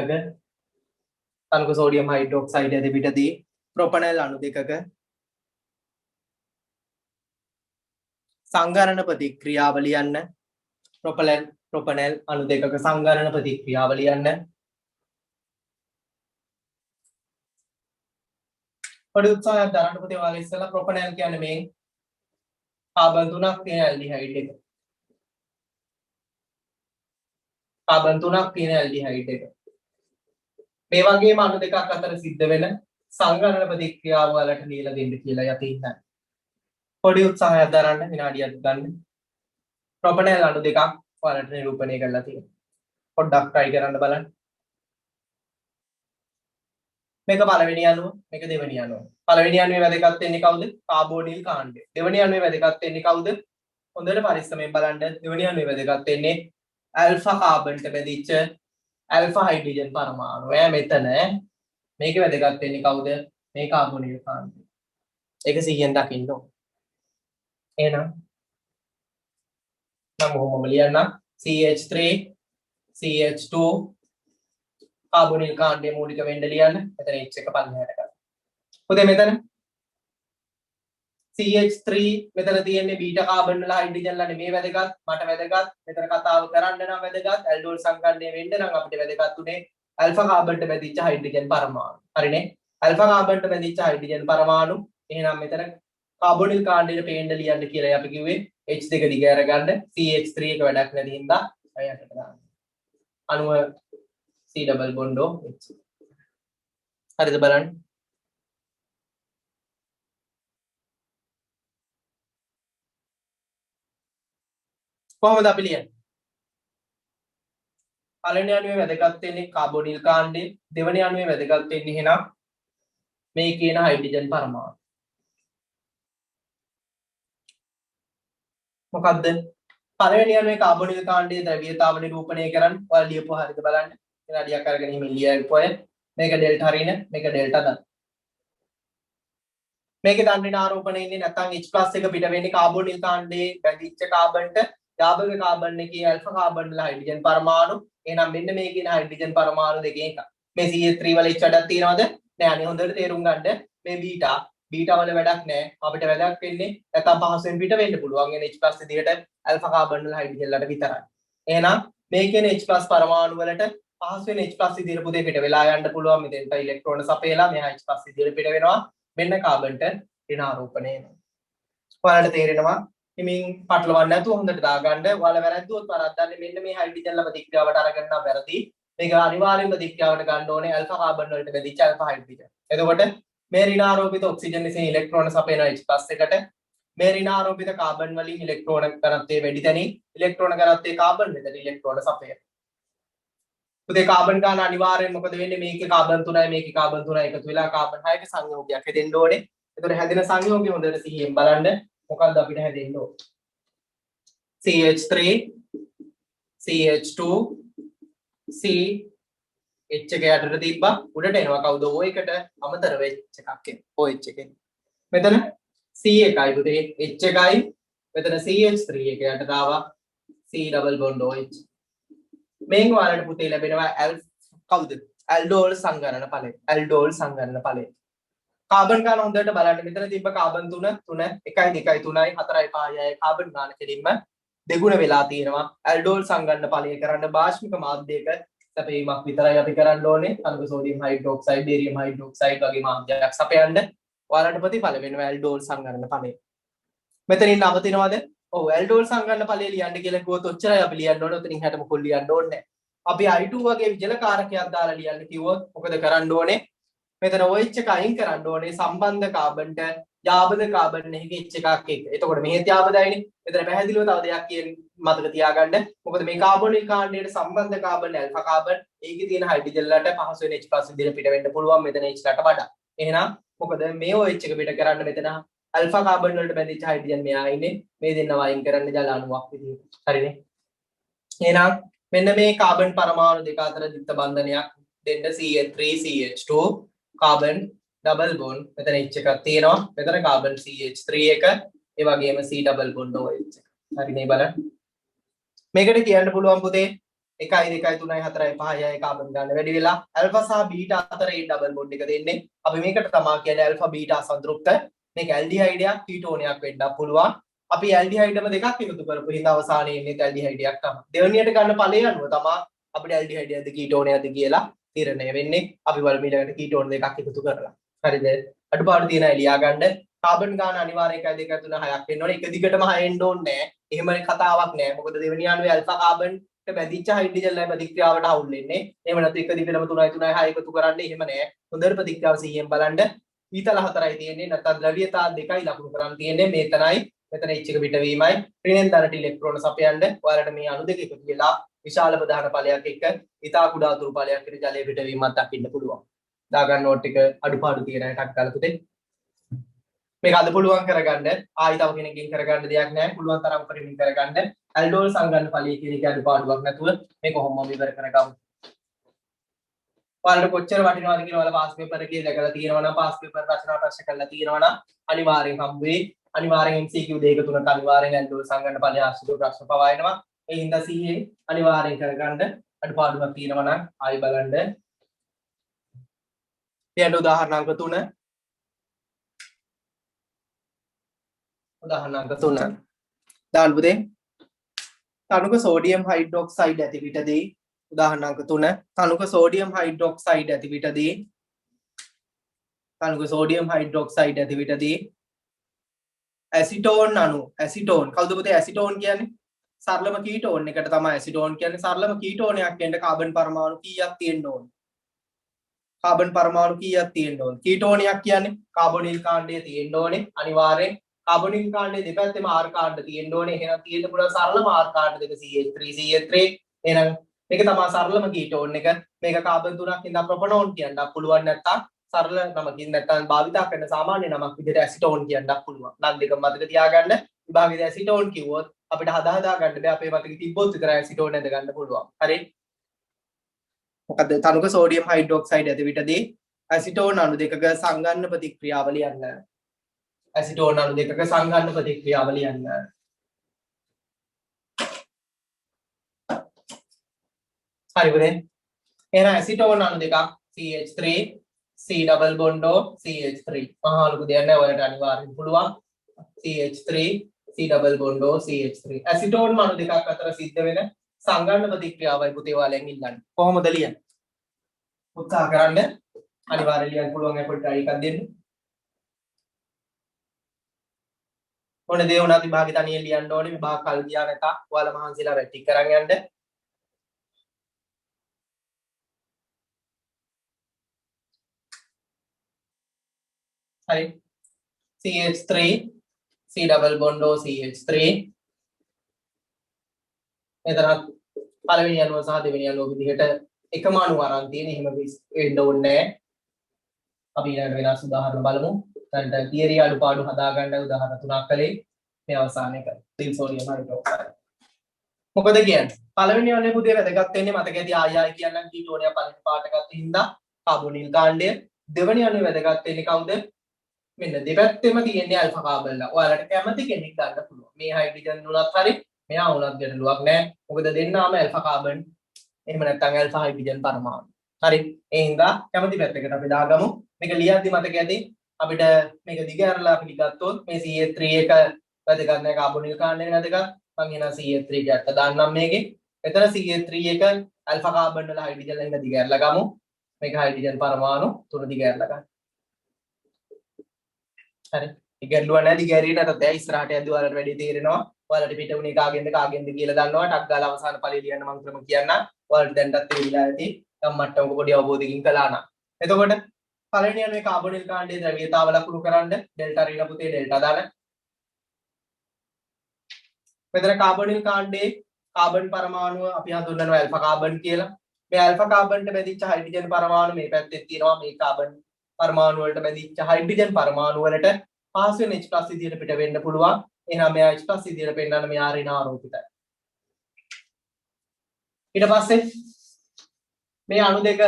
කණුක සෝඩියම් හයිඩ්‍රොක්සයිඩ් ඇති විටදී ප්‍රොපනල් අණු දෙකක සංගරණ ප්‍රතික්‍රියාව ලියන්න ප්‍රොපනල් අණු දෙකක සංගරණ ප්‍රතික්‍රියාව ලියන්න පොඩි උත්සාහයක් දරන්න පුතේ ඔයාලා ඉස්සෙල්ලා ප්‍රොපනෝල් කියන්නේ මේ කාබන් තුනක් තියෙන ඇල්ඩිහයිඩ් එක. කාබන් තුනක් තියෙන ඇල්ඩිහයිඩ් එක. මේ වගේම අණු දෙකක් අතර සිද්ධ වෙන සංගණන ප්‍රතික්‍රියාව වලට ලියලා දෙන්න කියලා යති ඉන්නයි. පොඩි උත්සාහයක් දරන්න විනාඩියක් ගන්න. ප්‍රොපනෝල් අණු දෙකක් ඔයාලට නිරූපණය කරලා තියෙනවා. පොඩ්ඩක් try කරන්න බලන්න. මේක පළවෙනි අණුව, මේක දෙවෙනි අණුව. පළවෙනි අණුවේ වැදගත් වෙන්නේ කවුද? කාබෝනිල් කාණ්ඩය. දෙවෙනි අණුවේ වැදගත් වෙන්නේ කවුද? හොඳට පරිස්සමෙන් බලන්න. දෙවෙනි අණුවේ වැදගත් වෙන්නේ ඇල්ෆා කාබන්ට බැඳිච්ච ඇල්ෆා හයිඩ්‍රජන් පරමාණු. මෙතන මේකේ වැදගත් වෙන්නේ කවුද? මේ කාබෝනිල් කාණ්ඩය. ඒක 100ෙන් දකින්න ඕන. එහෙනම් මම කොහොමද ලියන්න? CH3 CH2 කාබෝනිල් කාණ්ඩයේ මූලික වෙන්න ලියන්න. මෙතන H එක පල්ලෙහාට ගන්න. පුතේ මෙතන CH3 මෙතන තියෙන්නේ බීටා කාබන් වල හයිඩ්‍රජන් ලා නෙමේ වැදගත්. මට වැදගත්. මෙතන කතාව කරන්න නම් වැදගත්. ඇල්ඩෝල් සංකරණය වෙන්න නම් අපිට වැදගත් උනේ ඇල්ෆා කාබන්ට බැඳිච්ච හයිඩ්‍රජන් පරමාණු. හරිනේ? ඇල්ෆා කාබන්ට බැඳිච්ච හයිඩ්‍රජන් පරමාණු. එහෙනම් මෙතන කාබෝනිල් කාණ්ඩයට පේන්න ලියන්න කියලා අපි කිව්වේ H2 දිග අරගන්න. CH3 එක වැඩක් නැති හින්දා අයකට දාන්න. අණුව C double bond O H. හරිද බලන්න. කොහොමද අපි ලියන්නේ? පළවෙනි අණුවේ වැදගත් වෙන්නේ කාබෝනිල් කාණ්ඩය. දෙවෙනි අණුවේ වැදගත් වෙන්නේ එහෙනම් මේ කියන හයිඩ්‍රජන් පරමාණු. මොකද්ද? පළවෙනි අණුවේ කාබෝනිල් කාණ්ඩයේ ද්‍රව්‍යතාව නිරූපණය කරන්න ඔයාලා ලියපුවා හරිද බලන්න. විනාඩියක් අරගෙන ඉහිමින් ලියපුවා. මේක ඩෙල්ටා හරින මේක ඩෙල්ටා දන්න. මේකේ දන්රින ආරෝපණය ඉන්නේ නැත්නම් H+ එක පිට වෙන්නේ කාබෝනිල් කාණ්ඩයේ බැඳිච්ච කාබන්ට යාබක කාබන් එකේ ඇල්ෆා කාබන් වල හයිඩ්‍රජන් පරමාණු. එහෙනම් මෙන්න මේ කියන හයිඩ්‍රජන් පරමාණු දෙකේ එකක්. මේ CH3 වල H වැඩක් තියනවද? නෑ අනේ හොඳට තේරුම් ගන්න. මේ බීටා වල වැඩක් නෑ. අපිට වැඩක් වෙන්නේ නැත්නම් පහසුවෙන් පිට වෙන්න පුළුවන්. එන H+ විදිහට ඇල්ෆා කාබන් වල හයිඩ්‍රජන් වලට විතරයි. එහෙනම් මේ කියන H+ පරමාණු වලට පහසුවෙන් H+ විදිහට පුතේ පිට වෙලා යන්න පුළුවන්. මෙතෙන්ට ඉලෙක්ට්‍රෝන සපයලා මෙහා H+ විදිහට පිට වෙනවා. මෙන්න කාබන්ට ඍණාරෝපණය වෙනවා. ඔයාලට තේරෙනවා හිමින් පටලවන්න නැතුව හොඳට දාගන්න. ඔයාලා වැරද්දුවොත් වරද්දන්නේ මෙන්න මේ හයිඩ්‍රජන් ල ප්‍රතික්‍රියාවට අරගෙන නම් වැරදි. මේක අනිවාර්යෙන්ම ප්‍රතික්‍රියාවට ගන්න ඕනේ ඇල්ෆා කාබන් වලට බැඳිච්ච ඇල්ෆා හයිඩ්‍රජන්. එතකොට මේ ඍණාරෝපිත ඔක්සිජන් විසින් ඉලෙක්ට්‍රෝන සපයන H+ එකට මේ ඍණාරෝපිත කාබන් වලින් ඉලෙක්ට්‍රෝන ඝනත්වය වැඩි තැනින් ඉලෙක්ට්‍රෝන ඝනත්වයේ කාබන් වෙතට ඉලෙක්ට්‍රෝන සපයන. පුතේ කාබන් ගන්න අනිවාර්යෙන් මොකද වෙන්නේ? මේකේ කාබන් 3යි මේකේ කාබන් 3යි එකතු වෙලා කාබන් 6ක සංයෝගයක් හැදෙන්න ඕනේ. එතකොට හැදෙන සංයෝගය හොඳට සිහියෙන් බලන්න. මොකක්ද අපිට හැදෙන්න ඕනේ? CH3 CH2 C H එක යටට තිබ්බා උඩට එනවා කවුද? O එකට අමතරව H එකක් එන. OH එකෙන්. මෙතන C එකයි පුතේ H එකයි. මෙතන CH3 එක යටට ආවා C double bond OH. මේන් ඔයාලට පුතේ ලැබෙනවා කවුද? ඇල්ඩෝල් සංගණන ඵලය. ඇල්ඩෝල් සංගණන ඵලය. කාබන් ගාන හොඳට බලන්න. මෙතන තිබ්බ කාබන් 3 1 2 3යි 4යි 5යි 6යි කාබන් ගාන කෙලින්ම දෙගුණ වෙලා තියෙනවා. ඇල්ඩෝල් සංගණන ඵලය කරන්න භාෂ්මික මාධ්‍යයක සැපයීමක් විතරයි අපි කරන්න ඕනේ. අනුක සෝඩියම් හයිඩ්‍රොක්සයිඩ්, බේරියම් හයිඩ්‍රොක්සයිඩ් වගේ මාධ්‍යයක් සපයන්න. ඔයාලට ප්‍රතිඵල වෙනවා ඇල්ඩෝල් සංගණන ඵලය. මෙතනින් නවතිනවද? ඔව් ඇල්ඩෝල් සංගණන ඵලය ලියන්න කියලා කිව්වොත් ඔච්චරයි අපි ලියන්න ඕනේ. උතනින් හැට මොකක් ලියන්න ඕනේ නැහැ. අපි I2 වගේ විජල කාරකයක් දාලා ලියන්න කිව්වොත් මොකද කරන්න ඕනේ? මෙතන OH එක අයින් කරන්න ඕනේ සම්බන්ධ කාබන්ට යාබද කාබන් එකක H එකක් එක්ක. එතකොට මෙහෙත් යාබදයිනේ. මෙතන පැහැදිලිව තව දෙයක් කියන මතක තියාගන්න. මොකද මේ කාබෝනිල් කාණ්ඩයට සම්බන්ධ කාබන් ඇල්ෆා කාබන් ඒකේ තියෙන හයිඩ්‍රජන් වලට පහසු වෙන H+ විදිහට පිට වෙන්න පුළුවන් මෙතන H කට වඩා. එහෙනම් මොකද මේ OH එක පිට කරන්න මෙතන ඇල්ෆා කාබන් වලට බැඳිච්ච හයිඩ්‍රජන් මෙයා ඉන්නේ. මේ දෙන්නව අයින් කරන්න ජල අණුවක් විදිහට. හරිනේ. එහෙනම් මෙන්න මේ කාබන් පරමාණු දෙක අතර දිත්ත බන්ධනයක් දෙන්න CH3 CH2 carbon double bond මෙතන H එකක් තියෙනවා. මෙතන කාබන් CH3 එක ඒ වගේම C ඩබල් බොන්ඩ් OH එක. හරිනේ බලන්න. මේකට කියන්න පුළුවන් පුතේ 1 2 3 4 5 6 කාබන් ගන්න වැඩි වෙලා ඇල්ෆා සහ බීටා අතර ඒ ඩබල් බොන්ඩ් එක දෙන්නේ. අපි මේකට තමයි කියන්නේ ඇල්ෆා බීටා සංතෘප්ත. මේක ඇල්ඩිහයිඩයක් කීටෝනයක් වෙන්න පුළුවන්. අපි ඇල්ඩිහයිඩම දෙකක් එකතු කරපු හින්දා අවසානයේ ඉන්නේ ඇල්ඩිහයිඩයක් තමයි. දෙවෙනියට ගන්න ඵලය අනුව තමයි අපිට ඇල්ඩිහයිඩයක්ද කීටෝනයක්ද කියලා තීරණය වෙන්නේ. අපි බලමු ඊළඟට කීටෝන දෙකක් එකතු කරලා. හරිද? අඩුපාඩු තියෙන එලියා ගන්න කාබන් ගාන අනිවාර්යයෙන් 1 2 3 6ක් වෙන්න ඕනේ. එක දිගටම 6 එන්න ඕනේ නැහැ. එහෙම කතාවක් නැහැ. මොකද දෙවෙනි අණුවේ ඇල්ෆා කාබන් බැඳිච්ච හයිඩ්‍රජන් ලයි ප්‍රතික්‍රියාවට අවුල් වෙන්නේ. එහෙම නැත්නම් එක දිගටම 3යි 3යි 6 එකතු කරන්නේ එහෙම නෑ. හොඳට ප්‍රතික්‍රියාව 100න් බලන්න. ඊතල 4යි තියෙන්නේ නැත්නම් ද්‍රව්‍යතා 2යි ලකුණු කරන් තියෙන්නේ. මේතනයි මෙතන H එක පිටවීමයි. ඍණෙන් ධනට ඉලෙක්ට්‍රෝන සපයන්න. ඔයාලට මේ අණු දෙක එකතු වෙලා විශාල ප්‍රධාන ඵලයක් එක්ක ඉතා කුඩා තුරු ඵලයක් විතර ජලයේ පිටවීමක් දකින්න පුළුවන්. දාගන්න නෝට් එක අඩුපාඩු තියෙන එකක් ගාලා පුතේ. මේක අද පුළුවන් කරගන්න ආයි තව කෙනෙක්ගෙන් කරගන්න දෙයක් නැහැ. පුළුවන් තරම් පරිමින් කරගන්න. ඇල්ඩෝල් සංගන්න ඵලයේ කියන එක අඩුපාඩුවක් නැතුව මේක කොහොමද ඉවර කරගමු. ඔයාලට කොච්චර වටිනවද කියලා ඔයාලා පාස් පේපර් එකේ දැකලා තියෙනවා නම් පාස් පේපර් රචනා ප්‍රශ්න කරලා තියෙනවා නම් අනිවාර්යෙන් හම්බ වෙයි. අනිවාර්යෙන් MCQ දෙක තුනක අනිවාර්යෙන් ඇල්ඩෝල් සංගන්න ඵලයේ ආශ්‍රිත ප්‍රශ්න පවා එනවා. ඒ හින්දා 100න් අනිවාර්යෙන් කරගන්න. අඩුපාඩුවක් තියෙනවා නම් ආයි බලන්න. ඊට උදාහරණ අංක 3 උදාහරණ අංක 3 දාන්න පුතේ. තනුක සෝඩියම් හයිඩ්‍රොක්සයිඩ් ඇති පිටදී උදාහරණ අංක 3 තනුක සෝඩියම් හයිඩ්‍රොක්සයිඩ් ඇති පිටදී තනුක සෝඩියම් හයිඩ්‍රොක්සයිඩ් ඇති පිටදී ඇසිටෝන් අණු ඇසිටෝන් කවුද පුතේ ඇසිටෝන් කියන්නේ සරලම කීටෝන් එකට තමයි ඇසිටෝන් කියන්නේ සරලම කීටෝනයක් වෙන්න කාබන් පරමාණු කීයක් තියෙන්න ඕන කාබන් පරමාණු කීයක් තියෙන්න ඕන කීටෝනයක් කියන්නේ කාබොනිල් කාණ්ඩය තියෙන්න ඕනේ අනිවාර්යෙන් කාබොනිල් කාණ්ඩයේ දෙපැත්තේම R කාණ්ඩ තියෙන්න ඕනේ එහෙනම් තියෙන්න පුළුවන් සරලම R කාණ්ඩ දෙක CH3 එහෙනම් මේක තමයි සරලම කීටෝන් එක මේක කාබන් තුනක් ඉඳන් ප්‍රොපනෝන් කියන්නත් පුළුවන් නැත්තම් සරල නමකින් නැත්තම් භාවිතා කරන සාමාන්‍ය නමක් විදිහට ඇසිටෝන් කියන්නත් පුළුවන් නම් දෙක මතක තියාගන්න විභාගයේදී ඇසිටෝන් කිව්වොත් අපිට හදා ගන්න බෑ අපේ මතකෙ තිබ්බොත් විතරයි ඇසිටෝන් ඇඳ ගන්න පුළුවන් හරි මොකද තනුක සෝඩියම් හයිඩ්‍රොක්සයිඩ් ඇති විටදී ඇසිටෝන් අණු දෙකක සංගන්න ප්‍රතික්‍රියාව ලියන්න ඇසිටෝන් අණු දෙකක සංගන්න ප්‍රතික්‍රියාව ලියන්න හරි පුතේ එහෙනම් ඇසිටෝන් අණු දෙකක් CH3 C double bond O CH3 මහා ලොකු දෙයක් නෑ ඔයාලට අනිවාර්යෙන් පුළුවන් CH3 C double bond O CH3 ඇසිටෝන් අණු දෙකක් අතර සිද්ධ වෙන සංගන්න ප්‍රතික්‍රියාවයි පුතේ ඔයාලෙන් ඉල්ලන්නේ කොහොමද ලියන්නේ උත්සාහ කරන්න අනිවාර්යෙන් ලියන්න පුළුවන් අපිට try එකක් දෙන්න ඕනේ දේ උනාත් විභාගෙ තනියෙන් ලියන්න ඕනේ විභාග කල් ගියා නැතා ඔයාලා මහන්සිලා රැටි කරන් යන්න හරි CH3 C double bond O CH3 මෙතන පළවෙනි අණුව සහ දෙවෙනි අණුව විදිහට එකම අණුව අරන් තියෙන එහෙම වෙන්න ඕනේ නැහැ අපි ඊළඟ වෙනස් උදාහරණ බලමු දැන් තියරි අඩුපාඩු හදා ගන්න උදාහරණ තුනක් කලේ මේ අවසාන එක තිල් සෝඩියම් හයිඩ්‍රොක්සයිඩ් මොකද කියන්නේ පළවෙනි අණුවේ පුතේ වැදගත් වෙන්නේ මතක ඇති ආයි ආයි කියන්නම් කීටෝනියා පළවෙනි පාට ගත්ත හින්දා කාබොනිල් කාණ්ඩය දෙවෙනි අණුවේ වැදගත් වෙන්නේ කවුද මෙන්න දෙපැත්තෙම තියෙන්නේ ඇල්ෆා කාබන්ලා. ඔයාලට කැමති කෙනෙක් ගන්න පුළුවන්. මේ හයිඩ්‍රජන් උනත් හරි, මෙයා උනත් ගැටලුවක් නැහැ. මොකද දෙන්නාම ඇල්ෆා කාබන්. එහෙම නැත්නම් ඇල්ෆා හයිඩ්‍රජන් පරමාණු. හරි. ඒ හින්දා කැමති පැත්තකට අපි දාගමු. මේක ලියද්දි මතක ඇති අපිට මේක දිග ඇරලා අපි ගත්තොත් මේ CH3 එක වැදගත් නැහැ කාබොනිල් කාණ්ඩේ වැදගත්. මම එහෙනම් CH3 ගැට දාන්නම් මේකේ. මෙතන CH3 එක ඇල්ෆා කාබන් වල හයිඩ්‍රජන් ලයින් දිග ඇරලා ගමු. මේක හයිඩ්‍රජන් පරමාණු තුන දිග ඇරලා ගන්න. හරි ඉගෙනුවා නැති ගැරිය නැතත් ඇයි ඉස්සරහට යද්දී ඔයාලට වැඩි තේරෙනවා ඔයාලට පිට උනේ කාගෙන්ද කියලා දන්නවා ටක් ගාලා අවසාන ඵලය ලියන්න මම ක්‍රම කියන්න ඔයාලට දැන්ටත් තේරිලා ඇති ගම් මට්ටමක පොඩි අවබෝධයකින් කළා නම් එතකොට පළවෙනි අණුවේ කාබොනිල් කාණ්ඩයේ ද්‍රව්‍යතාව ලකුණු කරන්න ඩෙල්ටා ඍණ පුතේ ඩෙල්ටා දාන මෙතන කාබොනිල් කාණ්ඩයේ කාබන් පරමාණුව අපි හඳුන්වනවා ඇල්ෆා කාබන් කියලා මේ ඇල්ෆා කාබන්ට බැඳිච්ච හයිඩ්‍රජන් පරමාණු මේ පැත්තේ තියෙනවා මේ කාබන් පරමාණු වලට බැඳිච්ච හයිඩ්‍රජන් පරමාණු වලට පාස් වෙන H+ විදියට පිට වෙන්න පුළුවන්. එහෙනම් මෙයා H+ විදියට පෙන්නන්න මෙයා ඍණ ආරෝපිතයි. ඊට පස්සේ මේ අණු දෙක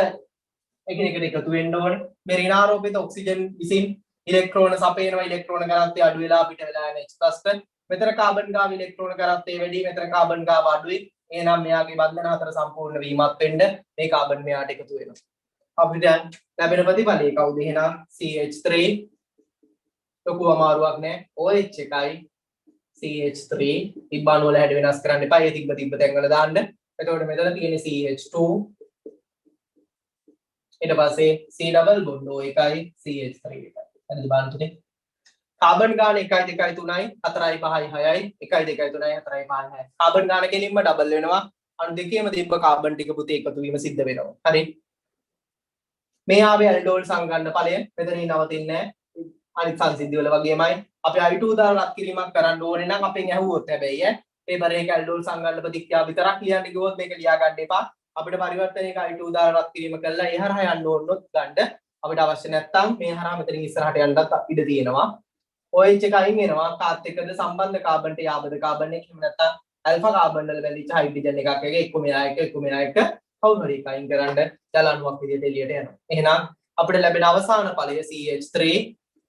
එකිනෙකට එකතු වෙන්න ඕනේ. මේ ඍණ ආරෝපිත ඔක්සිජන් විසින් ඉලෙක්ට්‍රෝන සපයනවා. ඉලෙක්ට්‍රෝන ඝනත්වය අඩු වෙලා පිට වෙලා යන H+. මෙතන කාබන් ගාව ඉලෙක්ට්‍රෝන ඝනත්වය වැඩි. මෙතන කාබන් ගාව අඩුයි. එහෙනම් මෙයාගේ බන්ධන හතර සම්පූර්ණ වීමත් වෙන්න මේ කාබන් මෙයාට එකතු වෙනවා. අපිට ලැබෙන ප්‍රතිඵලය කවුද එහෙනම් CH3 ලොකු අමාරුවක් නෑ OH එකයි CH3 තිබ්බාණු වල හැඩ වෙනස් කරන්න එපා ඒ තිබ්බ තැන් වල දාන්න එතකොට මෙතන තියෙන්නේ CH2 ඊට පස්සේ C double bond O එකයි CH3 එකයි හරිද බලන්න පුතේ කාබන් ගාන 1 2 3යි 4යි 5යි 6යි 1 2 3යි 4යි 5යි 6යි කාබන් ගාන කෙලින්ම ඩබල් වෙනවා අනු දෙකේම තිබ්බ කාබන් ටික පුතේ එකතු වීම සිද්ධ වෙනවා හරි මේ ආවේ ඇල්ඩෝල් සංගන්න ඵලය මෙතනින් නවතින්නේ නැහැ අනිත් සංසිද්ධි වල වගේමයි අපි I2 දාලා රත් කිරීමක් කරන්න ඕනේ නම් අපෙන් ඇහුවොත් හැබැයි පේපර් එකේ ඇල්ඩෝල් සංගන්න ප්‍රතික්‍රියාව විතරක් ලියන්න ගියොත් මේක ලියා ගන්න එපා අපිට පරිවර්තනයක I2 දාලා රත් කිරීම කළා ඒ හරහා යන්න ඕනොත් ගන්න අපිට අවශ්‍ය නැත්නම් මේ හරහා මෙතනින් ඉස්සරහට යන්නත් ඉඩ තියෙනවා OH එක අයින් වෙනවා කාත් එක්කද සම්බන්ධ කාබන්ට යාබද කාබන් එක එහෙම නැත්නම් ඇල්ෆා කාබන් වල බැඳිච්ච හයිඩ්‍රජන් එකක් එක එක්ක මෙයා එක කවුරු හරි එක අයින් කරන්න ජල අණුවක් විදිහට එළියට යනවා එහෙනම් අපිට ලැබෙන අවසාන ඵලය CH3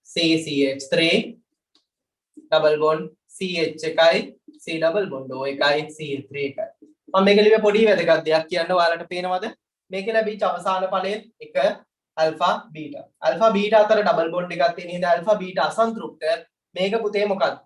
CCH3 double bond CH එකයි C double bond O එකයි CH3 එකයි මම මේක ලිව්වේ පොඩි වැදගත් දෙයක් කියන්න ඔයාලට පේනවද මේකේ ලැබිච්ච අවසාන ඵලය එක alpha beta අතර double bond එකක් තියෙන හින්දා alpha beta අසන්තෘප්ත මේක පුතේ මොකක්ද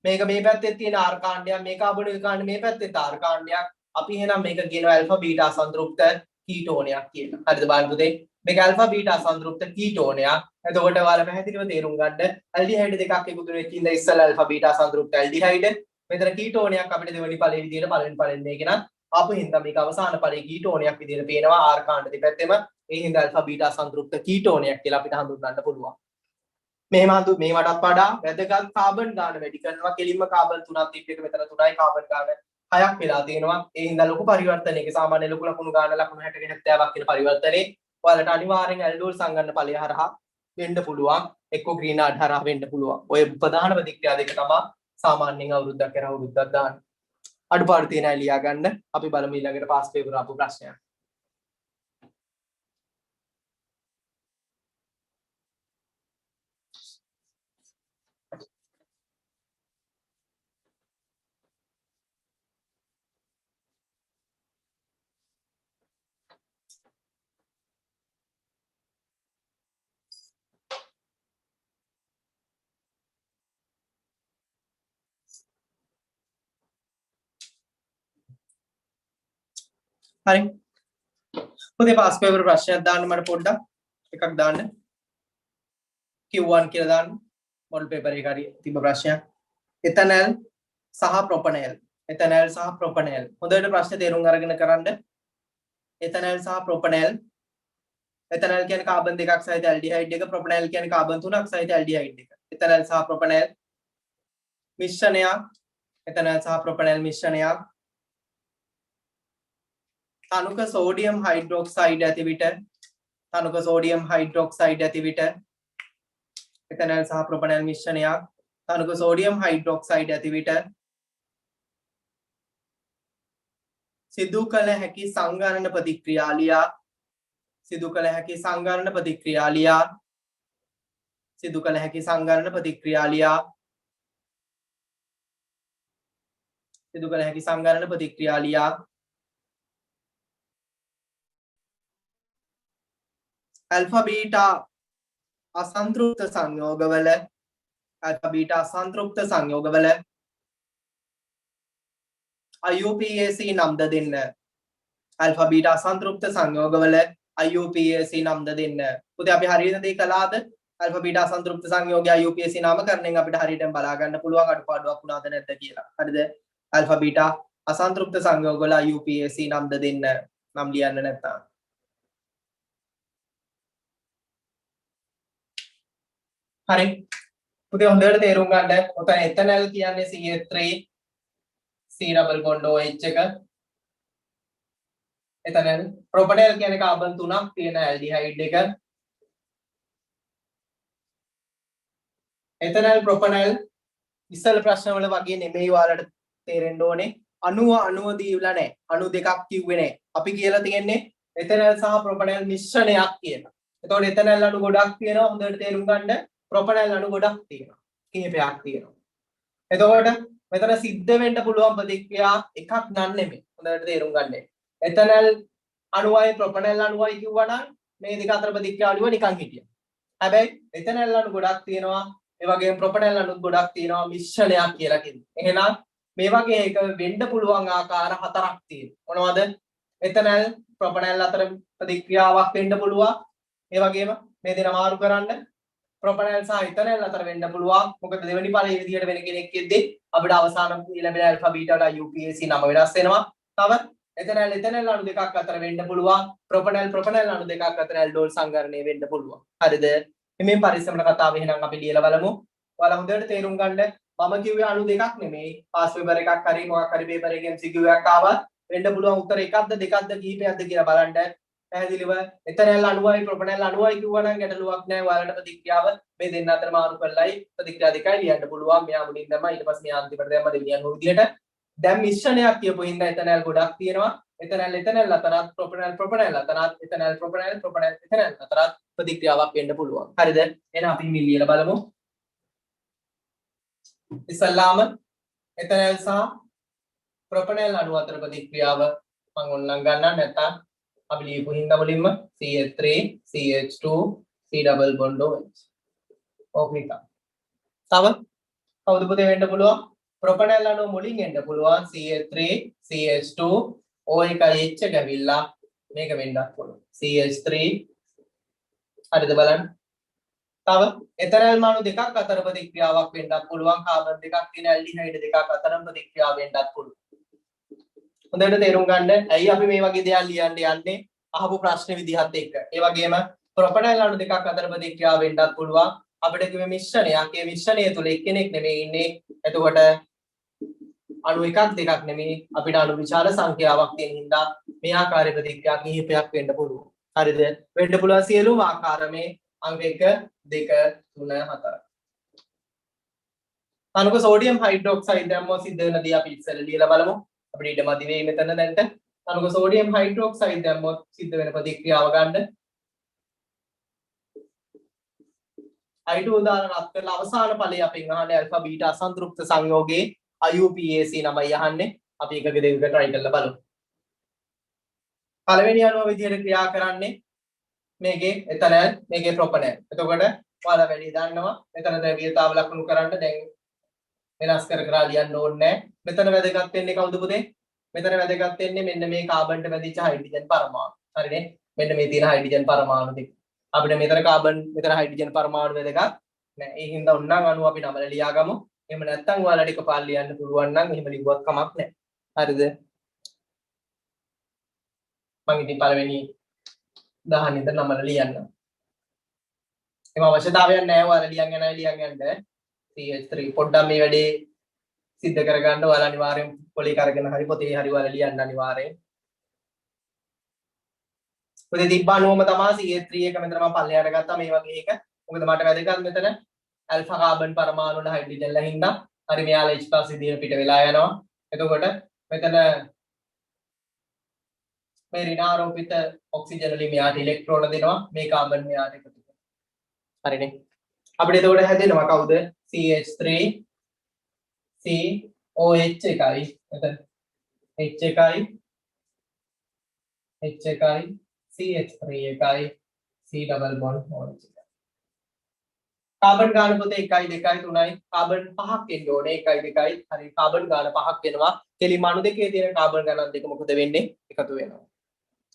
මේක මේ පැත්තේ තියෙන R කාණ්ඩයක් මේ කාබනික කාණ්ඩය මේ පැත්තේ R කාණ්ඩයක් අපි එහෙනම් මේක කියනවා alpha beta අසන්තෘප්ත කීටෝනයක් කියලා හරිද බලන්න පුතේ මේක alpha beta අසන්තෘප්ත කීටෝනයක් එතකොට ඔයාලා පැහැදිලිව තේරුම් ගන්න ඇල්ඩිහයිඩ් දෙකක් එකතු වෙච්ච ඉඳලා ඉස්සෙල්ලා alpha beta අසන්තෘප්ත ඇල්ඩිහයිඩ් මෙතන කීටෝනයක් අපිට දෙවෙනි ඵලයේ විදිහට පළවෙනි මේක නම් ආපු හින්දා මේක අවසාන ඵලයේ කීටෝනයක් විදිහට පේනවා R කාණ්ඩ දෙපැත්තෙම ඒ හින්දා alpha beta අසන්තෘප්ත කීටෝනයක් කියලා අපිට හඳුන්වන්න පුළුවන් මේවටත් වඩා වැදගත් කාබන් ගාන වැඩි කරනවා කෙලින්ම කාබන් 3ක් තිබ්බ එක මෙතන 3යි කාබන් ගාන 6ක් වෙලා තියෙනවා ඒ හින්දා ලොකු පරිවර්තනයක සාමාන්‍ය ලොකු ලකුණු ගාන ලකුණු 60 70ක් කියන පරිවර්තනේ ඔයාලට අනිවාර්යෙන් ඇල්ඩෝල් සංගන්න ඵලය හරහා වෙන්න පුළුවන් එක්ක ග්‍රීනාඩ් හරහා වෙන්න පුළුවන් ඔය ප්‍රධාන ප්‍රතික්‍රියා දෙක තමයි සාමාන්‍යයෙන් අවුරුද්දක් කරා අවුරුද්දක් දාන්න අඩුපාඩු තියෙන අය ලියා ගන්න අපි බලමු ඊළඟට පාස් පේපර් ආපු ප්‍රශ්නයක් හරි පුතේ පාස් පේපර් ප්‍රශ්නයක් දාන්න මට පොඩ්ඩක් එකක් දාන්න Q1 කියලා දාන්න මොඩල් පේපර් එකේ හරි තිබ්බ ප්‍රශ්නයක් එතනල් සහ ප්‍රොපනේල් හොඳට ප්‍රශ්නේ තේරුම් අරගෙන කරන්න එතනල් සහ ප්‍රොපනේල් එතනල් කියන්නේ කාබන් දෙකක් සහිත ඇල්ඩිහයිඩ් එක ප්‍රොපනේල් කියන්නේ කාබන් තුනක් සහිත ඇල්ඩිහයිඩ් එක එතනල් සහ ප්‍රොපනේල් මිශ්‍රණයක් එතනල් සහ ප්‍රොපනේල් මිශ්‍රණයක් තනුක සෝඩියම් හයිඩ්‍රොක්සයිඩ් ඇති විට එතනල් සහ ප්‍රොපනේල් මිශ්‍රණයක් තනුක සෝඩියම් හයිඩ්‍රොක්සයිඩ් ඇති විට සිදු කළ හැකි සංගණන ප්‍රතික්‍රියා alpha beta අසන්තෘප්ත සංයෝගවල IUPAC නම් ද දෙන්න alpha beta අසන්තෘප්ත සංයෝගවල IUPAC නම් ද දෙන්න පුතේ අපි හරියට දේ කළාද alpha beta අසන්තෘප්ත සංයෝගය IUPAC නාමකරණයෙන් අපිට හරියටම බලා ගන්න පුළුවන් අඩුපාඩුවක් වුණාද නැද්ද කියලා හරිද alpha beta අසන්තෘප්ත සංයෝගවල IUPAC නම් ද දෙන්න නම් ලියන්න නැත්නම් හරි පුතේ හොඳට තේරුම් ගන්න ඔතන එතනල් කියන්නේ CH3 C double bond OH එක එතනල් ප්‍රොපනේල් කියන්නේ කාබන් 3ක් තියෙන ඇල්ඩිහයිඩ් එක එතනල් ප්‍රොපනේල් ඉස්සල ප්‍රශ්න වල වගේ නෙමෙයි ඔයාලට තේරෙන්න ඕනේ අණුව දීලා නැහැ අණු දෙකක් කිව්වේ නැහැ අපි කියලා තියෙන්නේ එතනල් සහ ප්‍රොපනේල් මිශ්‍රණයක් කියලා එතකොට එතනල් අණු ගොඩක් තියෙනවා හොඳට තේරුම් ගන්න ප්‍රොපනේල් අණු ගොඩක් තියෙනවා කීපයක් තියෙනවා එතකොට මෙතන සිද්ධ වෙන්න පුළුවන් ප්‍රතික්‍රියා එකක් නන් නෙමෙයි හොඳට තේරුම් ගන්න එතනල් අණුවයි ප්‍රොපනේල් අණුවයි කිව්වනම් මේ දෙක අතර ප්‍රතික්‍රියා අණුව නිකන් හිටියා හැබැයි එතනල් අණු ගොඩක් තියෙනවා ඒ වගේම ප්‍රොපනේල් අණු ගොඩක් තියෙනවා මිශ්‍රණයක් කියලා කියන්නේ එහෙනම් මේ වගේ එක වෙන්න පුළුවන් ආකාර හතරක් තියෙනවා මොනවද එතනල් ප්‍රොපනේල් අතර ප්‍රතික්‍රියාවක් වෙන්න පුළුවන් ඒ වගේම මේ දෙන මාරු කරන්න ප්‍රොපනල් සහ ඉතනල් අතර වෙන්න පුළුවන්. මොකද දෙවෙනි ඵලයේ විදියට වෙන කෙනෙක් එද්දී අපිට අවසාන ලැබෙන ආල්ෆා බීටා වල UPAC නම වෙනස් වෙනවා. තව එතනල් අණු දෙකක් අතර වෙන්න පුළුවන්. ප්‍රොපනල් අණු දෙකක් අතර ඇල්ඩෝල් සංකරණය වෙන්න පුළුවන්. හරිද? මේ පරිස්සමන කතාව එහෙනම් අපි ලියලා බලමු. ඔයාලා හොඳට තේරුම් ගන්න. මම කිව්වේ අණු දෙකක් නෙමෙයි. පාස් පේපර් එකක් හරි මොකක් හරි පේපර් එකේ MCQ එකක් ආවත් වෙන්න පුළුවන් උත්තර එකක්ද දෙකක්ද කිහිපයක්ද කියලා බලන්න. පැහැදිලිව එතනල් අණුවයි ප්‍රොපනල් අණුවයි කිව්වනම් ගැටලුවක් නැහැ. ඔයාලට ප්‍රතික්‍රියාව මේ දෙන්න අතර මාරු කරලායි ප්‍රතික්‍රියා දෙකයි ලියන්න පුළුවන්. මෙයා මුලින් දැම්මා ඊට පස්සේ මෙයා අන්තිමට දැම්මා දෙවියන් ඔය විදිහට. දැන් මිශ්‍රණයක් කියපු හින්දා එතනල් ගොඩක් තියෙනවා. එතනල් අතරත් ප්‍රොපනල් අතරත් එතනල් ප්‍රොපනල් එතනල් අතරත් ප්‍රතික්‍රියාවක් වෙන්න පුළුවන්. හරිද? එහෙනම් අපි මේ ලියලා බලමු. ඉස්සල්ලාම එතනල් සහ ප්‍රොපනල් අණු අතර ප්‍රතික්‍රියාව මම ඕනනම් ගන්නම් නැත්නම් අපි ලියපු හින්දා මුලින්ම CH3 CH2 C double bond OH. ඕක. තව කවුද පුතේ වෙන්න පුළුවන්? ප්‍රොපනල් අණු මුලින් එන්න පුළුවන් CH3 CH2 O එකයි H එක ඇවිල්ලා මේක වෙන්නත් පුළුවන්. CH3 හරිද බලන්න. තව එතනල් මාණු දෙකක් අතර ප්‍රතික්‍රියාවක් වෙන්නත් පුළුවන්. කාබන් දෙකක් තියෙන ඇල්ඩිහයිඩ් දෙකක් අතර ප්‍රතික්‍රියාව වෙන්නත් පුළුවන්. හොඳට තේරුම් ගන්න. ඇයි අපි මේ වගේ දේවල් ලියන්න යන්නේ? අහපු ප්‍රශ්න විදිහත් එක්ක. ඒ වගේම ප්‍රොපනල් අණු දෙකක් අතර ප්‍රතික්‍රියාව වෙන්නත් පුළුවන්. අපිට කිව්වේ මිශ්‍රණයක්. ඒ මිශ්‍රණය තුල එක්කෙනෙක් නෙමෙයි ඉන්නේ. එතකොට අණු එකක් දෙකක් නෙමෙයි අපිට අණු විශාල සංඛ්‍යාවක් තියෙන හින්දා මේ ආකාරයේ ප්‍රතික්‍රියා කිහිපයක් වෙන්න පුළුවන්. හරිද? වෙන්න පුළුවන් සියලුම ආකාරමේ අංක 1 2 3 4. අනුක සෝඩියම් හයිඩ්‍රොක්සයිඩ් දැම්මොත් සිද්ධ වෙන දේ අපි ඉස්සෙල්ලා ලියලා බලමු. අපිට ඊට මදි වෙයි මෙතන දැන්ට. අනුක සෝඩියම් හයිඩ්‍රොක්සයිඩ් දැම්මොත් සිද්ධ වෙන ප්‍රතික්‍රියාව ගන්න. I2 උදාහරණ අත් කරලා අවසාන ඵලයේ අපෙන් අහන්නේ ඇල්ෆා බීටා අසන්තෘප්ත සංයෝගයේ IUPAC නමයි අහන්නේ. අපි එකක දෙකක try කරලා බලමු. පළවෙනි අණුව විදිහට ක්‍රියා කරන්නේ මේකේ එතනල් මේකේ ප්‍රොපනල්. එතකොට ඔයාලා වැඩි දන්නවා. මෙතන ද්‍රව්‍යතාව ලකුණු කරන්න දැන් වෙනස් කර කර ලියන්න ඕනේ නැහැ. මෙතන වැදගත් වෙන්නේ කවුද පුතේ? මෙතන වැදගත් වෙන්නේ මෙන්න මේ කාබන්ට වැදිච්ච හයිඩ්‍රජන් පරමාණු. හරිනේ? මෙන්න මේ තියෙන හයිඩ්‍රජන් පරමාණු දෙක. අපිට මෙතන කාබන් මෙතන හයිඩ්‍රජන් පරමාණු වැදගත් නැහැ. ඒ හින්දා උන්නම් අණුව අපි නමල ලියාගමු. එහෙම නැත්නම් ඔයාලට එකපාර ලියන්න පුළුවන් නම් එහෙම ලිව්වත් කමක් නැහැ. හරිද? මම ඉතින් පළවෙනි උදාහරණෙ ඉඳන් නමල ලියන්න. එහෙම අවශ්‍යතාවයක් නැහැ ඔයාලා ලියන් යන්න. CH3 පොඩ්ඩක් මේ වැඩේ සිද්ධ කරගන්න ඔයාලා අනිවාර්යෙන් පොලේ කරගෙන හරි පොතේ හරි ඔයාලා ලියන්න අනිවාර්යෙන්. පොතේ තිබ්බානුවම තමයි CH3 එක මෙතන මම පල්ලෙහාට ගත්තා මේ වගේ එක. මොකද මට වැදගත් මෙතන ඇල්ෆා කාබන් පරමාණු වල හයිඩ්‍රජන් ලා හින්දා හරි මෙයාලා H+ විදිහට පිට වෙලා යනවා. එතකොට මෙතන මේ ඍණාරෝපිත ඔක්සිජන් වලින් මෙයාට ඉලෙක්ට්‍රෝන දෙනවා. මේ කාබන් මෙයාට එකතු වෙනවා. හරිනේ. අපිට එතකොට හැදෙනවා කවුද? CH3 COH එකයි එතන H එකයි CH3 එකයි C double bond OH එකයි. කාබන් ගාන පොතේ 1 2 3යි කාබන් 5ක් එන්න ඕනේ 1 2යි හරි කාබන් ගාන 5ක් වෙනවා. කෙලිම අණු දෙකේ තියෙන කාබන් ගණන් දෙක මොකද වෙන්නේ? එකතු වෙනවා.